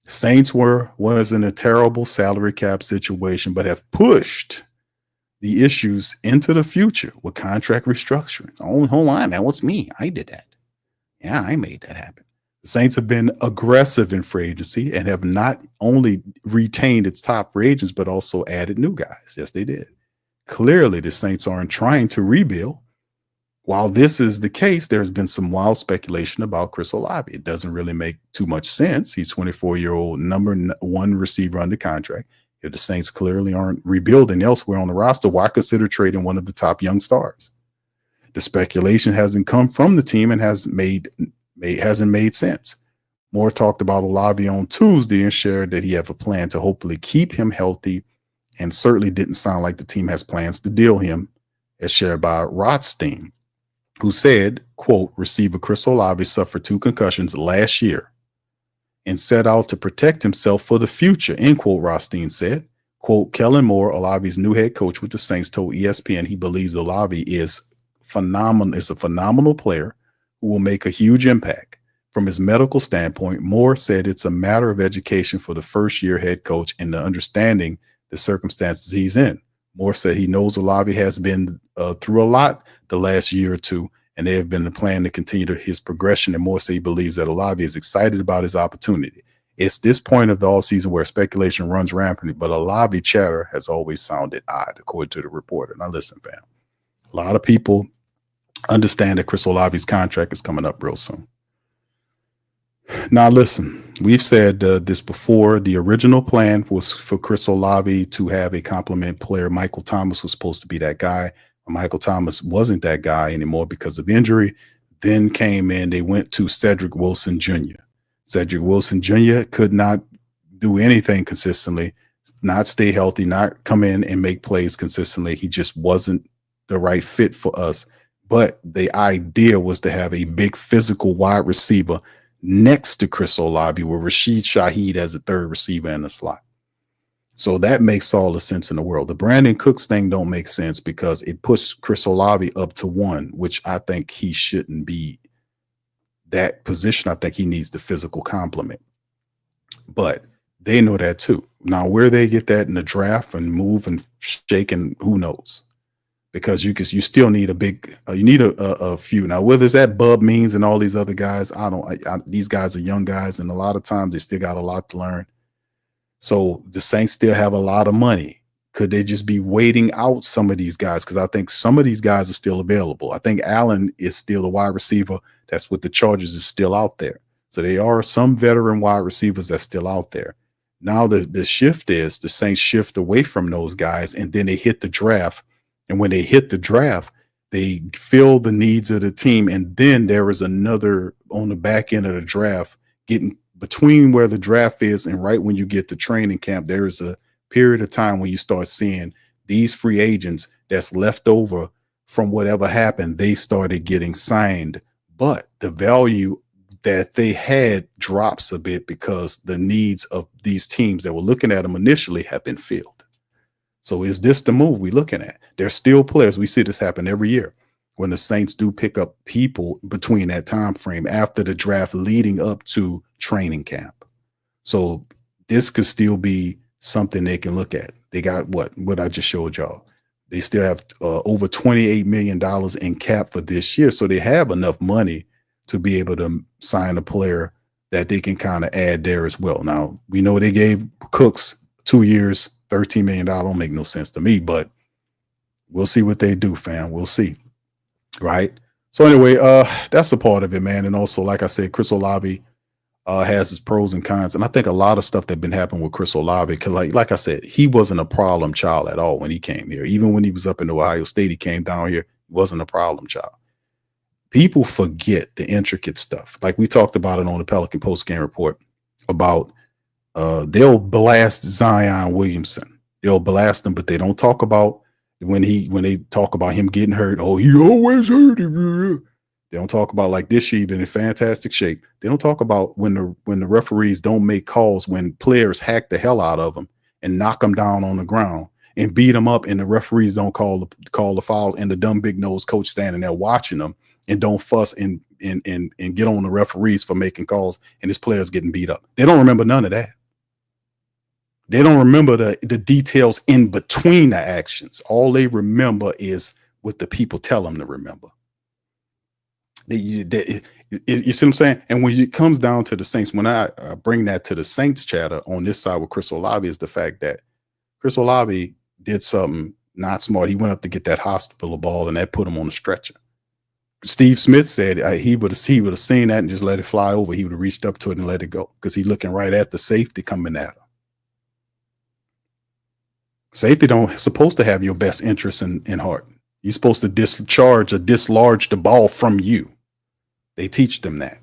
Saints was in a terrible salary cap situation, but have pushed the issues into the future with contract restructuring. Oh, hold on, man. What's me? I did that. Yeah, I made that happen. The Saints have been aggressive in free agency and have not only retained its top free agents, but also added new guys. Yes, they did. Clearly, the Saints aren't trying to rebuild. While this is the case, there's been some wild speculation about Chris Olave. It doesn't really make too much sense. He's 24-year-old number one receiver under contract. If the Saints clearly aren't rebuilding elsewhere on the roster, why consider trading one of the top young stars? The speculation hasn't come from the team and hasn't made sense. Moore talked about Olave on Tuesday and shared that he have a plan to hopefully keep him healthy, and certainly didn't sound like the team has plans to deal him, as shared by Rothstein, who said, quote, receiver Chris Olave suffered 2 concussions last year and set out to protect himself for the future, end quote, Rothstein said. Quote, Kellen Moore, Olave's new head coach with the Saints, told ESPN he believes Olave is a phenomenal player who will make a huge impact. From his medical standpoint, Moore said it's a matter of education for the first-year head coach and the understanding the circumstances he's in. Moore said he knows Olave has been through a lot the last year or two, and they have been planning to continue his progression. And Moore said he believes that Olave is excited about his opportunity. It's this point of the offseason where speculation runs rampant, but Olave chatter has always sounded odd, according to the reporter. Now listen, fam, a lot of people understand that Chris Olave's contract is coming up real soon. Now, listen, we've said this before. The original plan was for Chris Olave to have a complement player. Michael Thomas was supposed to be that guy. Michael Thomas wasn't that guy anymore because of injury. Then came in, they went to Cedric Wilson Jr. Cedric Wilson Jr. could not do anything consistently, not stay healthy, not come in and make plays consistently. He just wasn't the right fit for us. But the idea was to have a big physical wide receiver next to Chris Olave with Rashid Shaheed as a third receiver in the slot. So that makes all the sense in the world. The Brandon Cooks thing don't make sense because it pushed Chris Olave up to 1, which I think he shouldn't be that position. I think he needs the physical complement. But they know that too. Now, where they get that in the draft and move and shake, and who knows? Because you still need a few. Now, whether it's that Bub Means and all these other guys, these guys are young guys, and a lot of times they still got a lot to learn. So the Saints still have a lot of money. Could they just be waiting out some of these guys? Because I think some of these guys are still available. I think Allen is still a wide receiver. That's what the Chargers is still out there. So there are some veteran wide receivers that's still out there. Now the shift is the Saints shift away from those guys, and then they hit the draft. And when they hit the draft, they fill the needs of the team. And then there is another on the back end of the draft, getting between where the draft is and right when you get to training camp, there is a period of time when you start seeing these free agents that's left over from whatever happened. They started getting signed, but the value that they had drops a bit because the needs of these teams that were looking at them initially have been filled. So is this the move we're looking at? There's still players. We see this happen every year when the Saints do pick up people between that time frame after the draft leading up to training camp. So this could still be something they can look at. They got what I just showed y'all. They still have over $28 million in cap for this year. So they have enough money to be able to sign a player that they can kind of add there as well. Now, we know they gave Cooks 2 years, $13 million. Don't make no sense to me, but we'll see what they do, fam. We'll see. Right. So anyway, that's a part of it, man. And also, like I said, Chris Olave has his pros and cons. And I think a lot of stuff that been happening with Chris Olave, because like I said, he wasn't a problem child at all when he came here. Even when he was up in Ohio State, he came down here, he wasn't a problem child. People forget the intricate stuff. Like we talked about it on the Pelican post-game report about they'll blast Zion Williamson. They'll blast him, but they don't talk about when they talk about him getting hurt. Oh, he always hurt him. They don't talk about, like, this year he's been in fantastic shape. They don't talk about when the referees don't make calls when players hack the hell out of them and knock them down on the ground and beat them up, and the referees don't call the fouls, and the dumb big nose coach standing there watching them and don't fuss and get on the referees for making calls, and his players getting beat up. They don't remember none of that. They don't remember the details in between the actions. All they remember is what the people tell them to remember. You see what I'm saying? And when it comes down to the Saints, when I bring that to the Saints chatter on this side with Chris Olave, is the fact that Chris Olave did something not smart. He went up to get that hospital ball, and that put him on the stretcher. Steve Smith said he would have seen that and just let it fly over. He would have reached up to it and let it go, because he's looking right at the safety coming at him. Safety don't supposed to have your best interest in heart. You're supposed to discharge or dislodge the ball from you. They teach them that.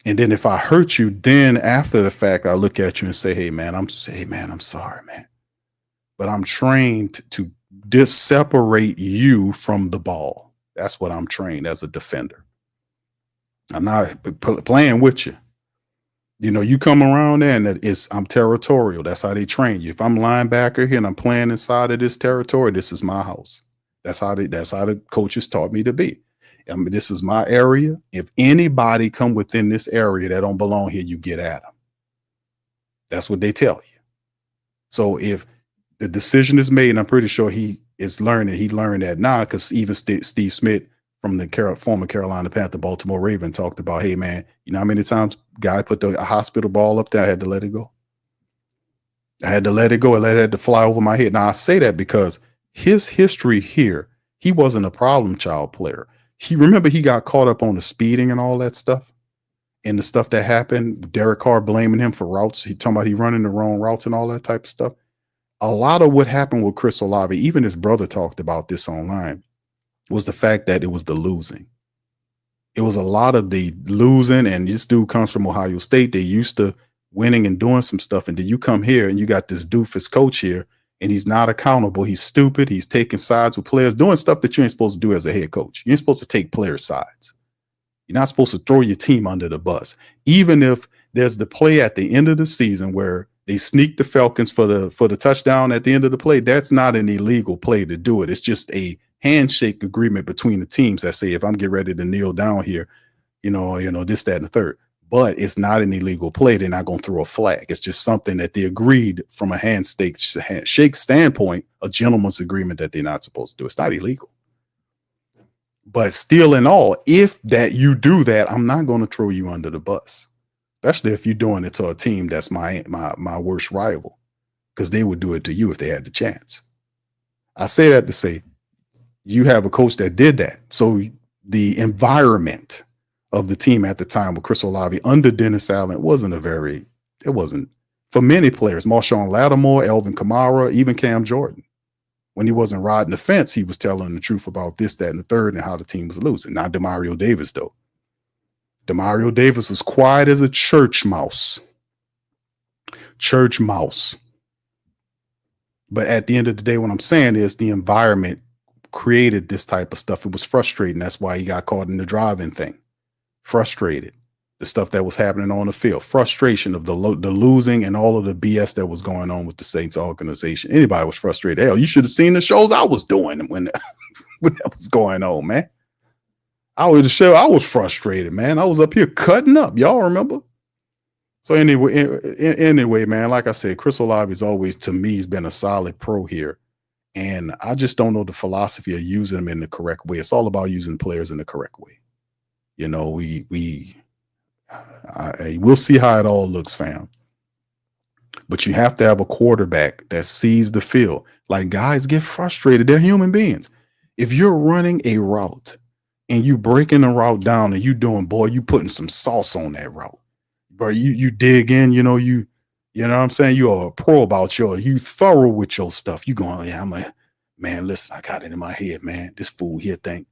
And then if I hurt you, then after the fact, I look at you and say, hey, man, I'm sorry, man. But I'm trained to separate you from the ball. That's what I'm trained as a defender. I'm not playing with you. You know, you come around there and I'm territorial. That's how they train you. If I'm linebacker here and I'm playing inside of this territory, this is my house. That's how the coaches taught me to be. I mean, this is my area. If anybody come within this area that don't belong here, you get at them. That's what they tell you. So if the decision is made, and I'm pretty sure he learned that now, because even Steve Smith from the former Carolina Panther, Baltimore Raven, talked about, hey, man, you know how many times guy put a hospital ball up there, I had to let it go. I had to let it go and let it fly over my head. Now, I say that because his history here, he wasn't a problem child player. He got caught up on the speeding and all that stuff, and the stuff that happened. Derek Carr blaming him for routes. He talking about he running the wrong routes and all that type of stuff. A lot of what happened with Chris Olave, even his brother talked about this online, was the fact that it was the losing. It was a lot of the losing, and this dude comes from Ohio State. They used to winning and doing some stuff, and then you come here and you got this doofus coach here, and he's not accountable. He's stupid. He's taking sides with players, doing stuff that you ain't supposed to do as a head coach. You ain't supposed to take player sides. You're not supposed to throw your team under the bus. Even if there's the play at the end of the season where they sneak the Falcons for the touchdown at the end of the play, that's not an illegal play to do it. It's just a handshake agreement between the teams that say, if I'm getting ready to kneel down here, you know, this, that, and the third. But it's not an illegal play. They're not going to throw a flag. It's just something that they agreed from a handshake standpoint, a gentleman's agreement that they're not supposed to do. It's not illegal. But still in all, if that you do that, I'm not going to throw you under the bus, especially if you're doing it to a team that's my worst rival, because they would do it to you if they had the chance. I say that to say you have a coach that did that. So the environment of the team at the time with Chris Olave under Dennis Allen, it wasn't for many players, Marshawn Lattimore, Elvin Kamara, even Cam Jordan. When he wasn't riding the fence, he was telling the truth about this, that, and the third, and how the team was losing. Not Demario Davis, though. Demario Davis was quiet as a church mouse. But at the end of the day, what I'm saying is the environment created this type of stuff. It was frustrating. That's why he got caught in the driving thing. Frustrated. The stuff that was happening on the field. Frustration of the losing and all of the BS that was going on with the Saints organization. Anybody was frustrated. Hell, you should have seen the shows I was doing when that was going on, man. I was frustrated, man. I was up here cutting up. Y'all remember? So anyway, man, like I said, Chris Olave is always, to me, he's been a solid pro here. And I just don't know the philosophy of using them in the correct way. It's all about using players in the correct way. You know, we'll see how it all looks, fam. But you have to have a quarterback that sees the field. Like, guys get frustrated. They're human beings. If you're running a route and you breaking the route down and you putting some sauce on that route. Bro, you dig in, you know what I'm saying? You're a pro about you thorough with your stuff. You going, yeah, man, listen, I got it in my head, man. This fool here think,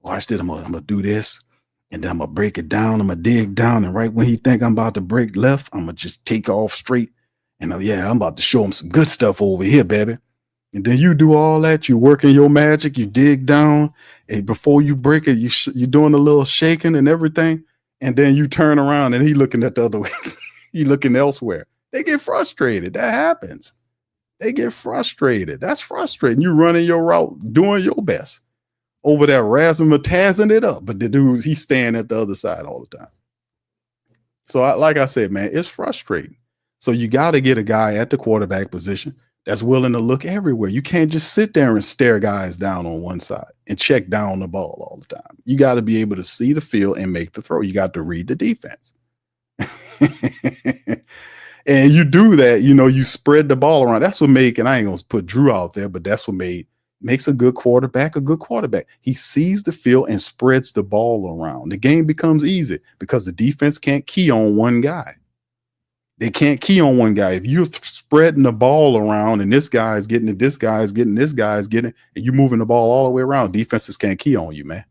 watch this, I'm gonna do this. And then I'm gonna break it down. I'm gonna dig down. And right when he think I'm about to break left, I'm gonna just take off straight. And I'm about to show him some good stuff over here, baby. And then you do all that. You working your magic. You dig down. And before you break it, you're doing a little shaking and everything. And then you turn around and he looking at the other way. He looking elsewhere. They get frustrated. That happens. They get frustrated. That's frustrating. You running your route, doing your best. Over there, razzing it up. But the dude, he's staying at the other side all the time. So like I said, man, it's frustrating. So you got to get a guy at the quarterback position that's willing to look everywhere. You can't just sit there and stare guys down on one side and check down the ball all the time. You got to be able to see the field and make the throw. You got to read the defense. And you do that, you spread the ball around. That's what and I ain't going to put Drew out there, but that's what makes a good quarterback a good quarterback. He sees the field and spreads the ball around. The game becomes easy because the defense can't key on one guy. They can't key on one guy. If you're spreading the ball around and this guy is getting it, this guy is getting it, and you're moving the ball all the way around, defenses can't key on you, man.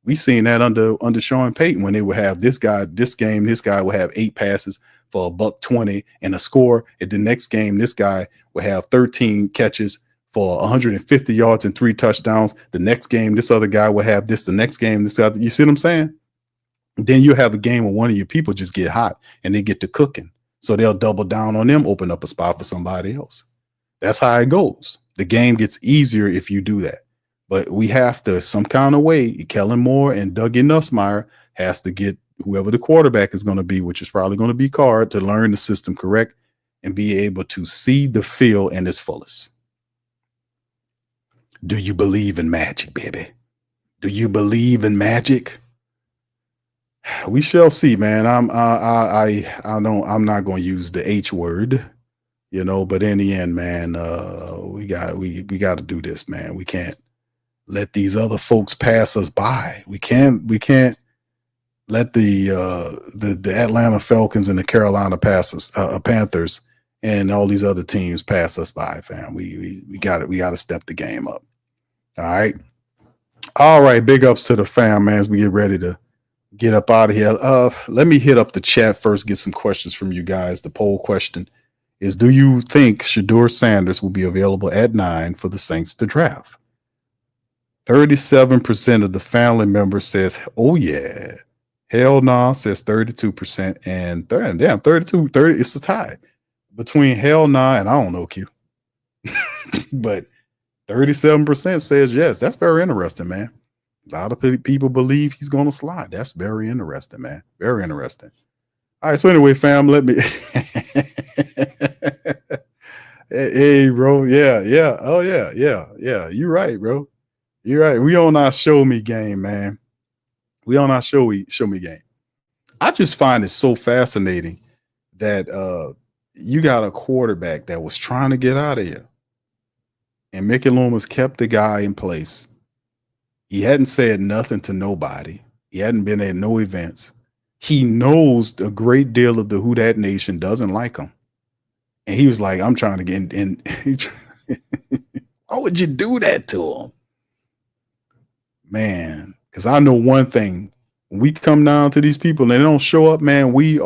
We seen that under Sean Payton when they would have this guy would have 8 passes for $120 and a score. At the next game, this guy would have 13 catches for 150 yards and 3 touchdowns. The next game, this other guy will have this. The next game, this other. You see what I'm saying? Then you have a game where one of your people just get hot and they get to cooking. So they'll double down on them, open up a spot for somebody else. That's how it goes. The game gets easier if you do that. But we have to, some kind of way, Kellen Moore and Dougie Nussmeier has to get whoever the quarterback is going to be, which is probably going to be Carr, to learn the system correct and be able to see the field in its fullest. Do you believe in magic, baby? Do you believe in magic? We shall see, man. I'm not going to use the H word, but in the end, man, we got to do this, man. We can't let these other folks pass us by. We can't let the Atlanta Falcons and the Carolina Panthers and all these other teams pass us by, fam. We got to step the game up. All right. Big ups to the fam, man, as we get ready to get up out of here. Let me hit up the chat first, get some questions from you guys. The poll question is, do you think Shedeur Sanders will be available at 9 for the Saints to draft? 37% of the family members says, oh yeah. Hell no, says 32%. And damn, 30, it's a tie between hell nah and I don't know, Q. But 37% says yes. That's very interesting, man. A lot of people believe he's going to slide. That's very interesting, man. Very interesting. All right. So anyway, fam, let me. Hey, bro. Yeah. Oh, yeah. You're right, bro. You're right. We on our show me game, man. We on our show me game. I just find it so fascinating that you got a quarterback that was trying to get out of here. And Mickey Loomis kept the guy in place. He hadn't said nothing to nobody. He hadn't been at no events. He knows a great deal of the Who Dat Nation doesn't like him. And he was like, I'm trying to get in. Why would you do that to him? Man, because I know one thing. When we come down to these people and they don't show up, man, we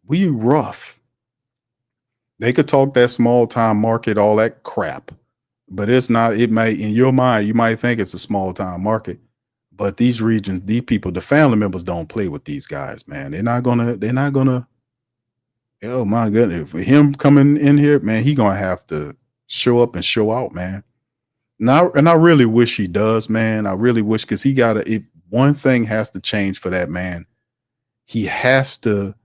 rough. They could talk that small time market, all that crap. But it's not, it might, in your mind, you might think it's a small time market. But these regions, these people, the family members don't play with these guys, man. They're not gonna, oh my goodness. For him coming in here, man, he gonna have to show up and show out, man. And I really wish he does, man. I really wish, because one thing has to change for that man. He has to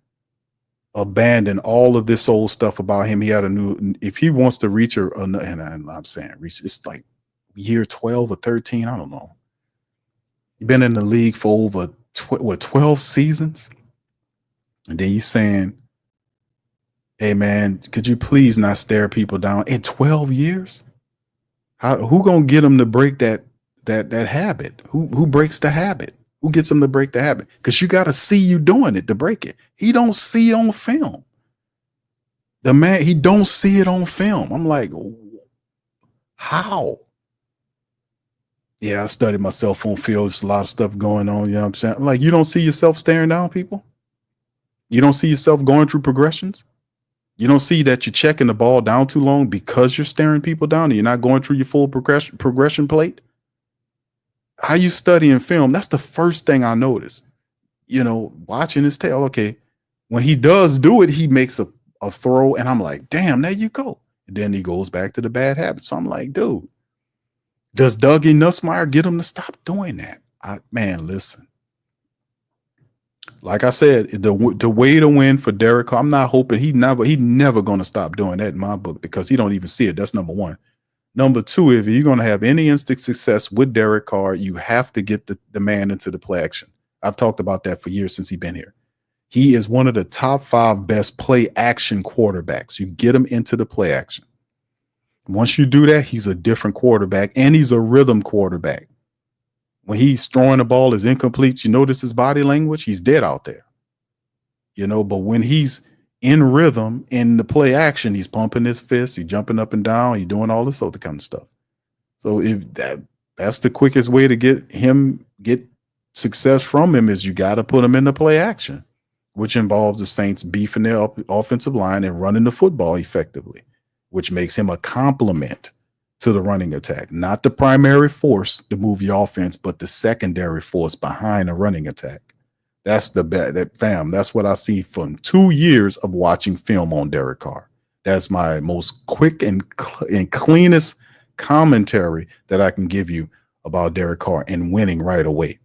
abandon all of this old stuff about him. He had a new, if he wants to reach and I'm saying reach, it's like year 12 or 13. I don't know. You've been in the league for over 12 seasons. And then you saying, hey man, could you please not stare people down in 12 years? Who gonna get him to break that habit? Who breaks the habit? Who gets him to break the habit? Because you got to see you doing it to break it. He don't see it on film. The man, he don't see it on film. I'm like, how? Yeah, I studied my cell phone field. There's a lot of stuff going on. You know what I'm saying? I'm like, you don't see yourself staring down people? You don't see yourself going through progressions? You don't see that you're checking the ball down too long because you're staring people down and you're not going through your full progression plate? How you studying film? That's the first thing I noticed. You know, watching his tail. Okay, when he does do it, he makes a throw, and I'm like, damn, there you go. And then he goes back to the bad habits. So I'm like, dude, does Dougie Nussmeier get him to stop doing that? Man, listen. Like I said, the way to win for Derek Carr, I'm not hoping he's never going to stop doing that in my book because he don't even see it. That's number one. Number two, if you're going to have any instant success with Derek Carr, you have to get the man into the play action. I've talked about that for years since he's been here. He is one of the top 5 best play action quarterbacks. You get him into the play action. Once you do that, he's a different quarterback, and he's a rhythm quarterback. When he's throwing the ball is incomplete, you notice his body language, he's dead out there. You know, but when he's in rhythm in the play action, he's pumping his fists, he's jumping up and down, he's doing all this other kind of stuff. So if that's the quickest way to get success from him is you got to put him in the play action, which involves the Saints beefing their offensive line and running the football effectively, which makes him a complement to the running attack, not the primary force to move your offense, but the secondary force behind a running attack. That's that's what I see from 2 years of watching film on Derek Carr. That's my most quick and cleanest commentary that I can give you about Derek Carr and winning right away.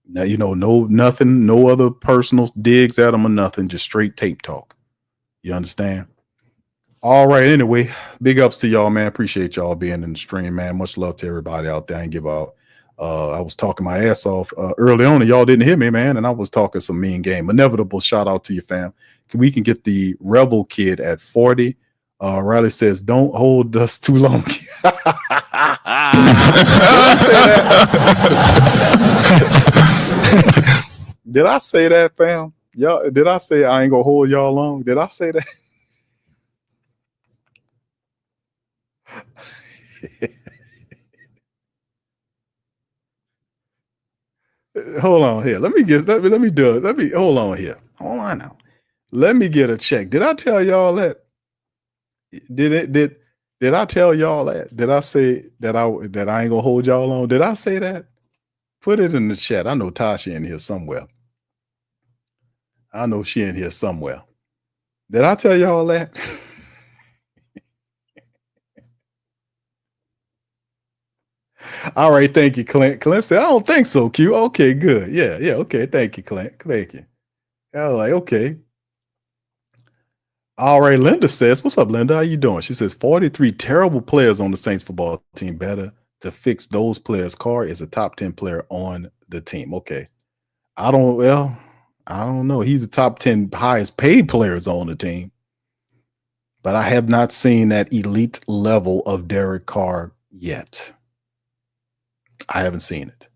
Now, you know, no other personal digs at him or nothing, just straight tape talk. You understand? All right. Anyway, big ups to y'all, man. Appreciate y'all being in the stream, man. Much love to everybody out there. And give out. I was talking my ass off early on, and y'all didn't hear me, man. And I was talking some mean game. Inevitable. Shout out to you, fam. We can get the Rebel Kid at 40. Riley says, "Don't hold us too long." Did I say that? Did I say that, fam? Y'all, did I say I ain't gonna hold y'all long? Did I say that? Hold on here. Let me do it. Hold on here. Hold on now. Let me get a check. Did I tell y'all that? Did I tell y'all that? Did I say that I ain't gonna hold y'all on? Did I say that? Put it in the chat. I know Tasha in here somewhere. I know she in here somewhere. Did I tell y'all that? All right, thank you, Clint. Clint said, "I don't think so, Q." Okay, good. Yeah, okay. Thank you, Clint. Thank you. I was like, okay. All right, Linda says, "What's up, Linda? How you doing?" She says, 43 terrible players on the Saints football team. Better to fix those players. Carr is a top 10 player on the team. Okay. I don't know. He's the top 10 highest paid players on the team. But I have not seen that elite level of Derek Carr yet. I haven't seen it.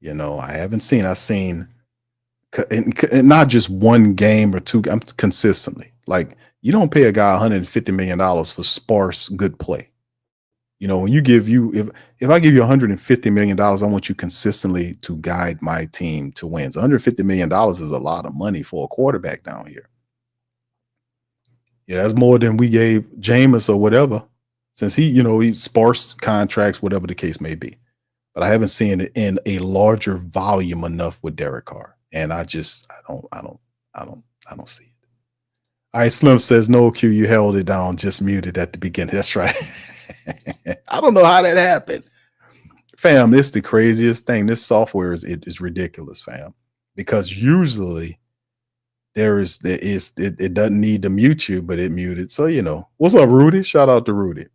You know, I've seen and not just one game or two. I'm consistently. Like, you don't pay a guy $150 million for sparse good play. You know, when you if I give you $150 million, I want you consistently to guide my team to wins. $150 million is a lot of money for a quarterback down here. Yeah, that's more than we gave Jameis or whatever, since he sparse contracts, whatever the case may be. But I haven't seen it in a larger volume enough with Derek Carr. And I don't see it. All right, Slim says, "No, Q, you held it down, just muted at the beginning." That's right. I don't know how that happened. Fam, it's the craziest thing. This software is ridiculous, fam. Because usually it doesn't need to mute you, but it muted. So, what's up, Rudy? Shout out to Rudy.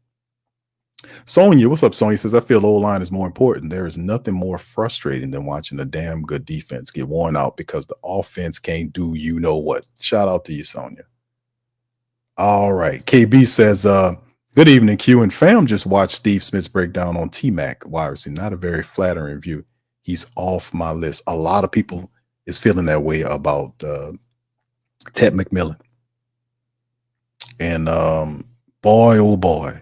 Sonia, what's up? Sonia says, I feel O-line is more important. There is nothing more frustrating than watching a damn good defense get worn out because the offense can't do you know what. Shout out to you, Sonia. All right. KB says, good evening, Q and fam. Just watched Steve Smith's breakdown on T-Mac wide receiver. Not a very flattering view. He's off my list. A lot of people is feeling that way about Ted McMillan. And boy, oh boy,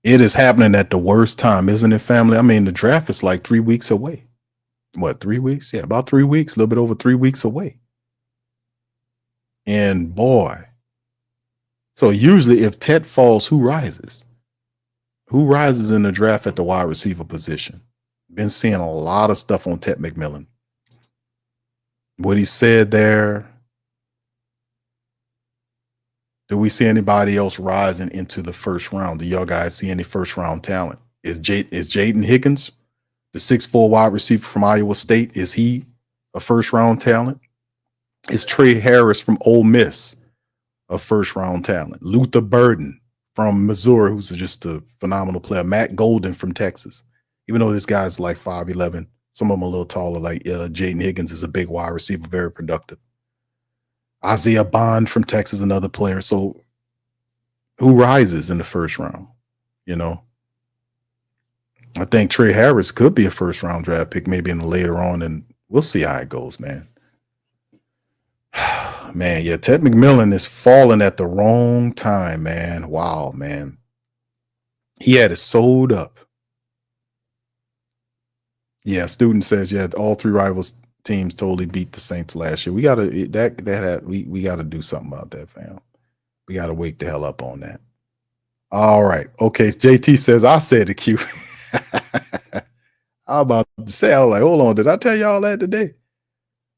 it is happening at the worst time, isn't it, family? I mean, the draft is like 3 weeks away. What, 3 weeks? Yeah, about 3 weeks, a little bit over 3 weeks away. And boy, so usually if Ted falls, who rises? Who rises in the draft at the wide receiver position? Been seeing a lot of stuff on Ted McMillan. What he said there. Do we see anybody else rising into the first round? Do y'all guys see any first round talent? Is Jaden Higgins, the 6'4" wide receiver from Iowa State, is he a first round talent? Is Trey Harris from Ole Miss a first round talent? Luther Burden from Missouri, who's just a phenomenal player. Matt Golden from Texas. Even though this guy's like 5'11", some of them a little taller, like Jaden Higgins is a big wide receiver, very productive. Isaiah Bond from Texas, another player. So who rises in the first round? I think Trey Harris could be a first round draft pick, maybe in the later on, and we'll see how it goes, man. Man, yeah, Ted McMillan is falling at the wrong time, man. Wow, man. He had it sold up. Yeah, student says, yeah, all three rivals teams totally beat the Saints last year. We gotta we gotta do something about that, fam. We gotta wake the hell up on that. All right. Okay. JT says, I said the Q. I'm about to say, I was like, hold on, did I tell y'all that today?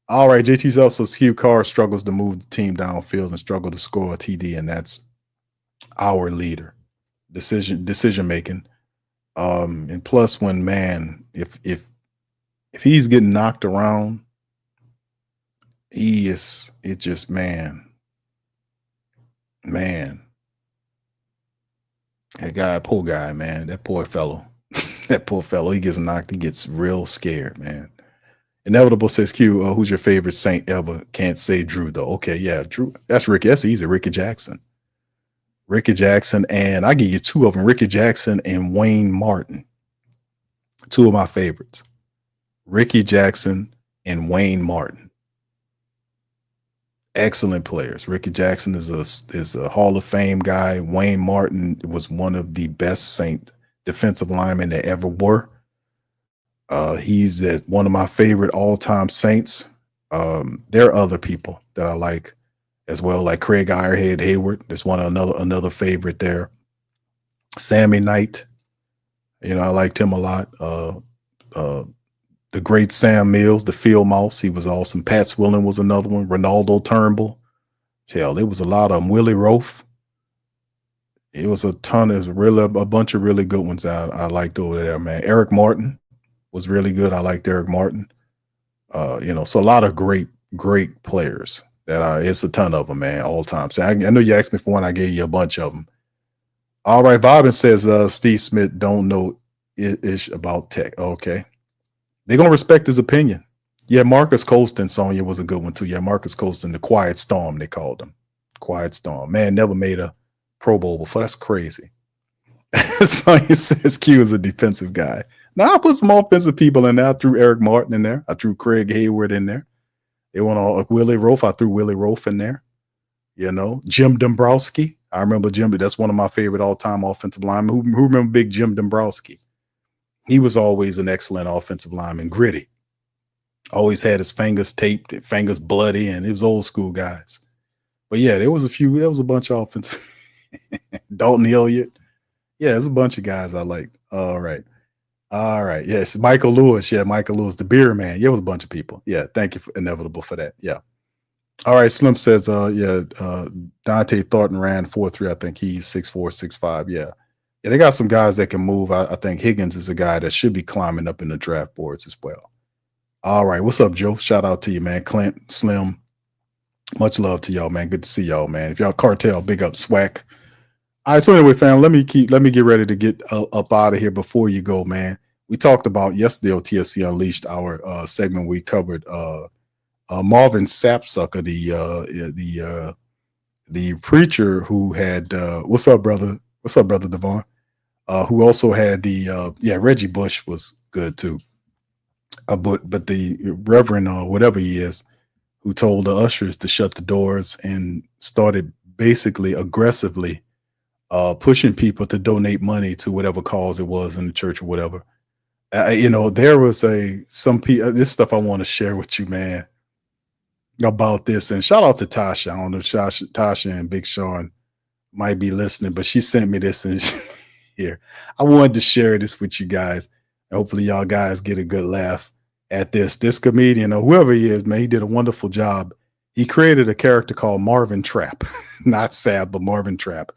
All right. JT's also Q Carr struggles to move the team downfield and struggle to score a TD, and that's our leader. Decision making. And plus, when if he's getting knocked around, that guy, poor guy, man, that poor fellow, he gets knocked, he gets real scared, man. Inevitable says, Q, who's your favorite Saint ever? Can't say Drew, though. Okay, yeah, Drew, that's Ricky, that's easy, Ricky Jackson, and I give you two of them, Ricky Jackson and Wayne Martin, two of my favorites. Ricky Jackson and Wayne Martin. Excellent players. Ricky Jackson is a Hall of Fame guy. Wayne Martin was one of the best Saint defensive linemen that ever were. He's one of my favorite all-time Saints. There are other people that I like as well, like Craig Ironhead Hayward. That's another favorite there. Sammy Knight. I liked him a lot. The great Sam Mills, the field mouse, he was awesome. Pat Swilling was another one. Ronaldo Turnbull. Hell, there was a lot of them. Willie Rofe. It was a ton of a bunch of really good ones I liked over there, man. Eric Martin was really good. I liked Eric Martin. So a lot of great players it's a ton of them, man, all time. So I know you asked me for one, I gave you a bunch of them. All right, Bobbin says Steve Smith don't know ish about tech. Okay. They're going to respect his opinion. Yeah, Marcus Colston, Sonya, was a good one, too. Yeah, Marcus Colston, the Quiet Storm, they called him. Quiet Storm. Man, never made a Pro Bowl before. That's crazy. Sonya says Q is a defensive guy. Now, I put some offensive people in there. I threw Eric Martin in there. I threw Craig Hayward in there. They went all Willie Rofe. I threw Willie Rofe in there. Jim Dombrowski. I remember Jim. That's one of my favorite all-time offensive linemen. Who remember big Jim Dombrowski? He was always an excellent offensive lineman, gritty. Always had his fingers taped, fingers bloody, and it was old school guys. But yeah, there was a bunch of offensive. Dalton Hilliard. Yeah, there's a bunch of guys I like. All right. Yes, Michael Lewis. Yeah, Michael Lewis, the beer man. Yeah, it was a bunch of people. Yeah, thank you, Inevitable, for that. Yeah. All right, Slim says, Dante Thornton ran 4.3. I think he's 6'4", 6'5". Yeah. Yeah, they got some guys that can move. I think Higgins is a guy that should be climbing up in the draft boards as well. All right. What's up, Joe? Shout out to you, man. Clint, Slim, Much love to y'all, man. Good to see y'all, man. If y'all cartel, big up swag. All right, so anyway, fam, let me get ready to get up out of here before you go, man. We talked about yesterday on TSC Unleashed, our segment. We covered Marvin Sapsucker, the preacher who had what's up, brother Devon, who also had the Reggie Bush was good too, but the Reverend or whatever he is, who told the ushers to shut the doors and started basically aggressively pushing people to donate money to whatever cause it was in the church or whatever. There was some people. This stuff I want to share with you, man, about this. And shout out to Tasha. I don't know if Tasha and Big Sean might be listening, but she sent me this and here. I wanted to share this with you guys. Hopefully, y'all guys get a good laugh at this. This comedian or whoever he is, man, he did a wonderful job. He created a character called Marvin Trap, not Sad, but Marvin Trap.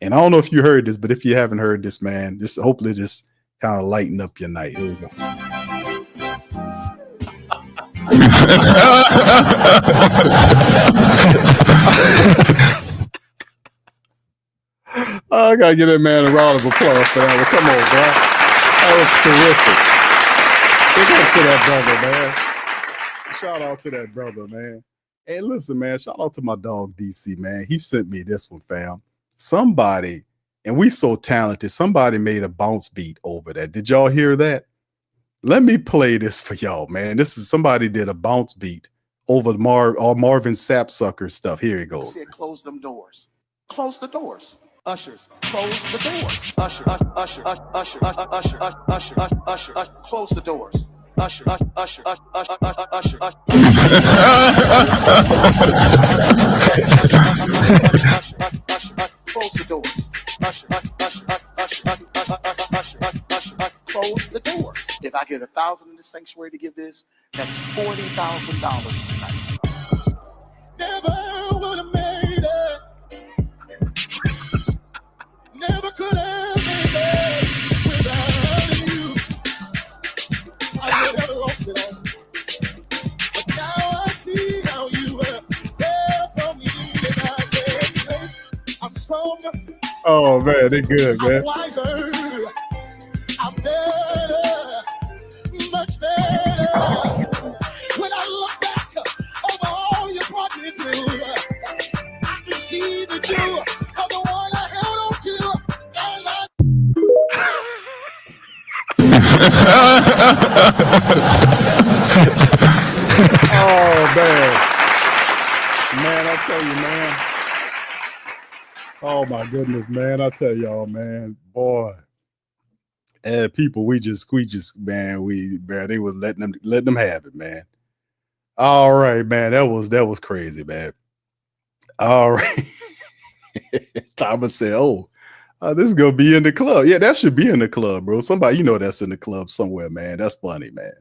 And I don't know if you heard this, but if you haven't heard this, man, hopefully this kind of lighten up your night. Here we go. I gotta give that man a round of applause for that one. Come on, bro. That was terrific. Big ups to that brother, man. Shout out to that brother, man. And listen, man, shout out to my dog DC, man. He sent me this one, fam. Somebody, and we so talented, somebody made a bounce beat over that. Did y'all hear that? Let me play this for y'all, man. This is somebody did a bounce beat over Marvin Sapsucker stuff. Here it goes. I said, close them doors. Close the doors. Ushers, close the doors. Usher, usher, usher, usher, usher, usher, usher, usher, close the doors. Usher, usher, usher, usher, usher, usher. Close the doors. Usher, usher, usher, usher, close the doors. If I get 1,000 in the sanctuary to give this, that's $40,000 tonight. Never would have made it. Never could have made it without you. I would have lost it all. But now I see how you were there for me, and I can say I'm stronger. Oh man, they're good, man. I'm wiser. I'm better, much better. When I look back over all you brought me through, I can see that you are the one I held on to. And Oh man, I tell you, man. Oh my goodness, man, I tell y'all, man, boy. And people, they was letting them have it, man. All right, man, that was crazy, man. All right. Thomas said, this is gonna be in the club. Yeah, that should be in the club, bro. Somebody, that's in the club somewhere, man. That's funny, man.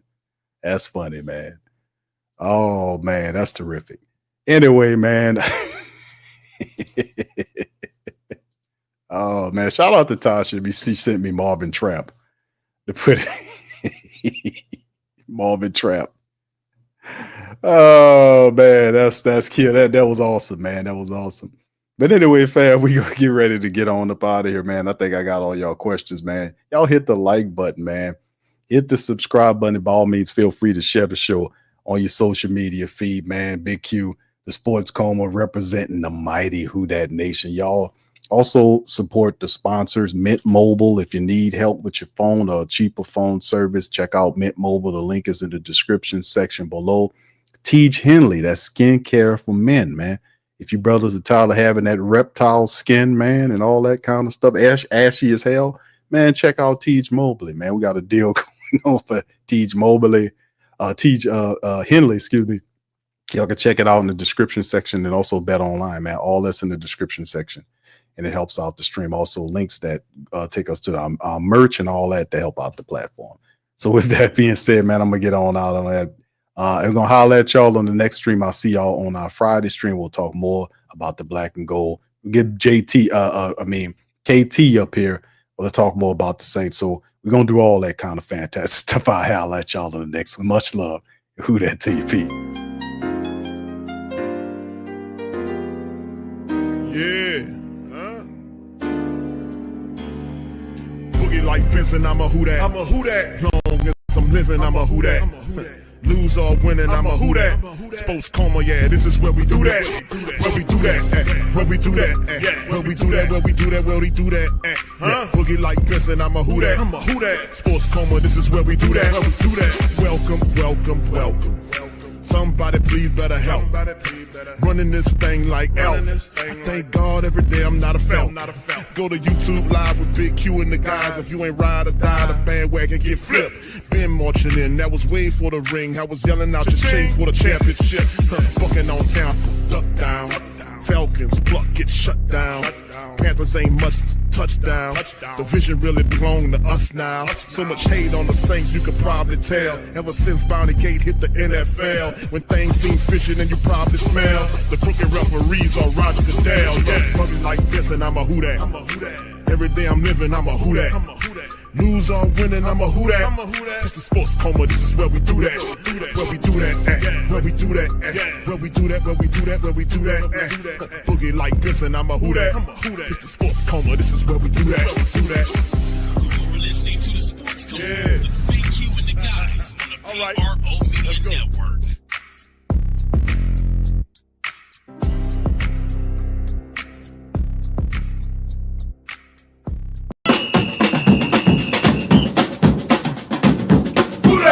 That's funny, man. Oh man, that's terrific. Anyway, man. Oh man, shout out to Tasha. She sent me Marvin Trap to put it. Marvin Trap. Oh man, that's cute. That was awesome, man. That was awesome. But anyway, fam, we gonna get ready to get on up out of here, man. I think I got all y'all questions, man. Y'all hit the like button, man. Hit the subscribe button. By all means, feel free to share the show on your social media feed, man. Big Q, the Sports Coma, representing the mighty Who Dat Nation. Y'all also support the sponsors, Mint Mobile. If you need help with your phone or a cheaper phone service, check out Mint Mobile. The link is in the description section below. Tej Henley, that's skincare for men, man. If you brothers are tired of having that reptile skin, man, and all that kind of stuff, ashy as hell, man, check out Tej Mobley, man. We got a deal going on for Tej Mobley, Henley, excuse me. Y'all can check it out in the description section and also Betonline, man. All that's in the description section. And it helps out the stream. Also links that take us to our merch and all that to help out the platform. So with that being said, man, I'm going to get on out on that. I'm going to holler at y'all on the next stream. I'll see y'all on our Friday stream. We'll talk more about the black and gold. We'll get KT up here. We'll talk more about the Saints. So we're going to do all that kind of fantastic stuff. I'll holler at y'all on the next one. Much love. Who Dat TP. Boogie like Benson, I'm a who that. I'm a who that. Long as I'm living, I'm a who that. Lose or winning, I'm a who that. Sports Coma, yeah, this is where we do that. Where we do that, where we do that, where we do that, where we do that, where we do that, Boogie like Benson, I'm a who that. I'm a who that. Sports Coma, this is where we do that. Where we do that. Welcome, welcome, welcome. Somebody please better help. Running this thing like elf. I thank God every day I'm not a felt. Go to YouTube live with Big Q and the guys. If you ain't ride or die, the bandwagon get flipped. Been marching in, that was way for the ring. I was yelling out your shame for the championship. Bucking on town, duck down. Falcons, pluck, get shut down. Panthers ain't much touchdown. The vision really belong to us now. So much hate on the Saints, you could probably tell. Ever since Bounty Gate hit the NFL, when things seem fishy, then you probably smell the crooked referees on Roger Goodell. Yeah, brother like this, and I'm a who that. Every day I'm living, I'm a who that. Lose or winning, I'm a who that. It's the Sports Coma, this is where we do that. Where we do that, where we do that, where we do that, where we do that, where we do that. Boogie like this, and I'm a who that. It's the Sports Coma, this is where we do that. You're listening to the Sports Coma with Big Q and the guys on the PRO Media Network.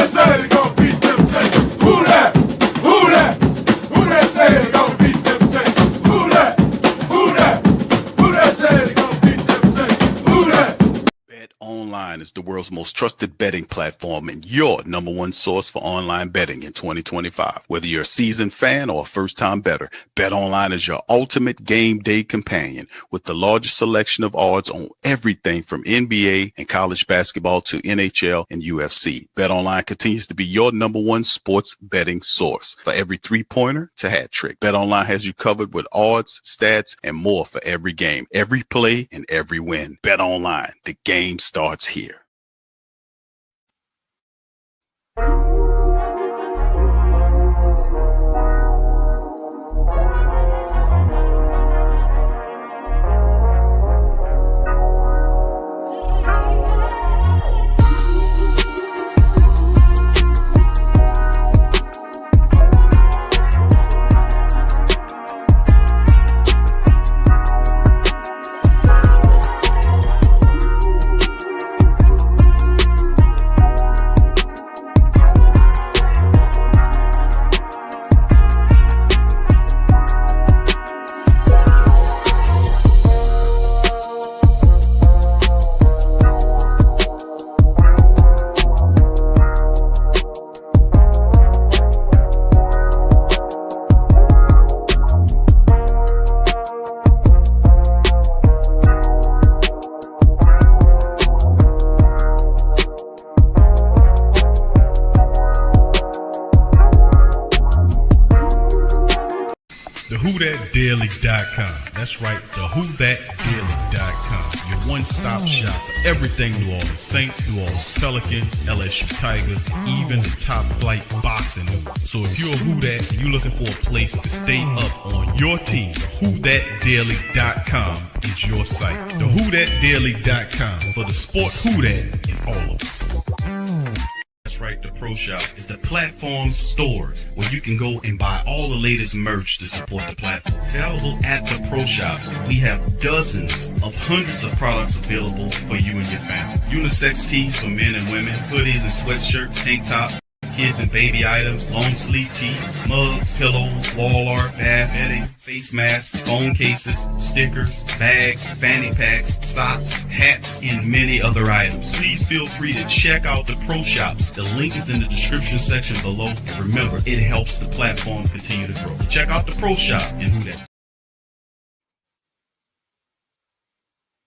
Say they gon' beat them, say who that? Who that? Who that say they gon' beat them, say who that? Who that? Who that say they gon' beat them, say who that? BetOnline is the world's most trusted betting platform and your number one source for online betting in 2025. Whether you're a seasoned fan or a first-time bettor, BetOnline is your ultimate game day companion with the largest selection of odds on everything from NBA and college basketball to NHL and UFC. BetOnline continues to be your number one sports betting source for every three-pointer to hat trick. BetOnline has you covered with odds, stats, and more for every game, every play, and every win. BetOnline, the game starts here. WhoThatDaily.com. That's right, the WhoThatDaily.com. Your one-stop shop for everything New Orleans Saints, New Orleans Pelicans, LSU Tigers, even the top flight boxing news. So if you're a Who That and you're looking for a place to stay up on your team, WhoThatDaily.com is your site. The WhoThatDaily.com for the sport Who That in all of us. That's right, the Pro Shop is the platform store where you can go and buy all the latest merch to support the platform. Available at the Pro Shops, we have dozens of hundreds of products available for you and your family. Unisex tees for men and women, hoodies and sweatshirts, tank tops, kids and baby items, long sleeve tees, mugs, pillows, wall art, bath bedding, face masks, phone cases, stickers, bags, fanny packs, socks, hats, and many other items. Please feel free to check out the Pro Shops. The link is in the description section below. And remember, it helps the platform continue to grow. Check out the Pro Shop and Who That.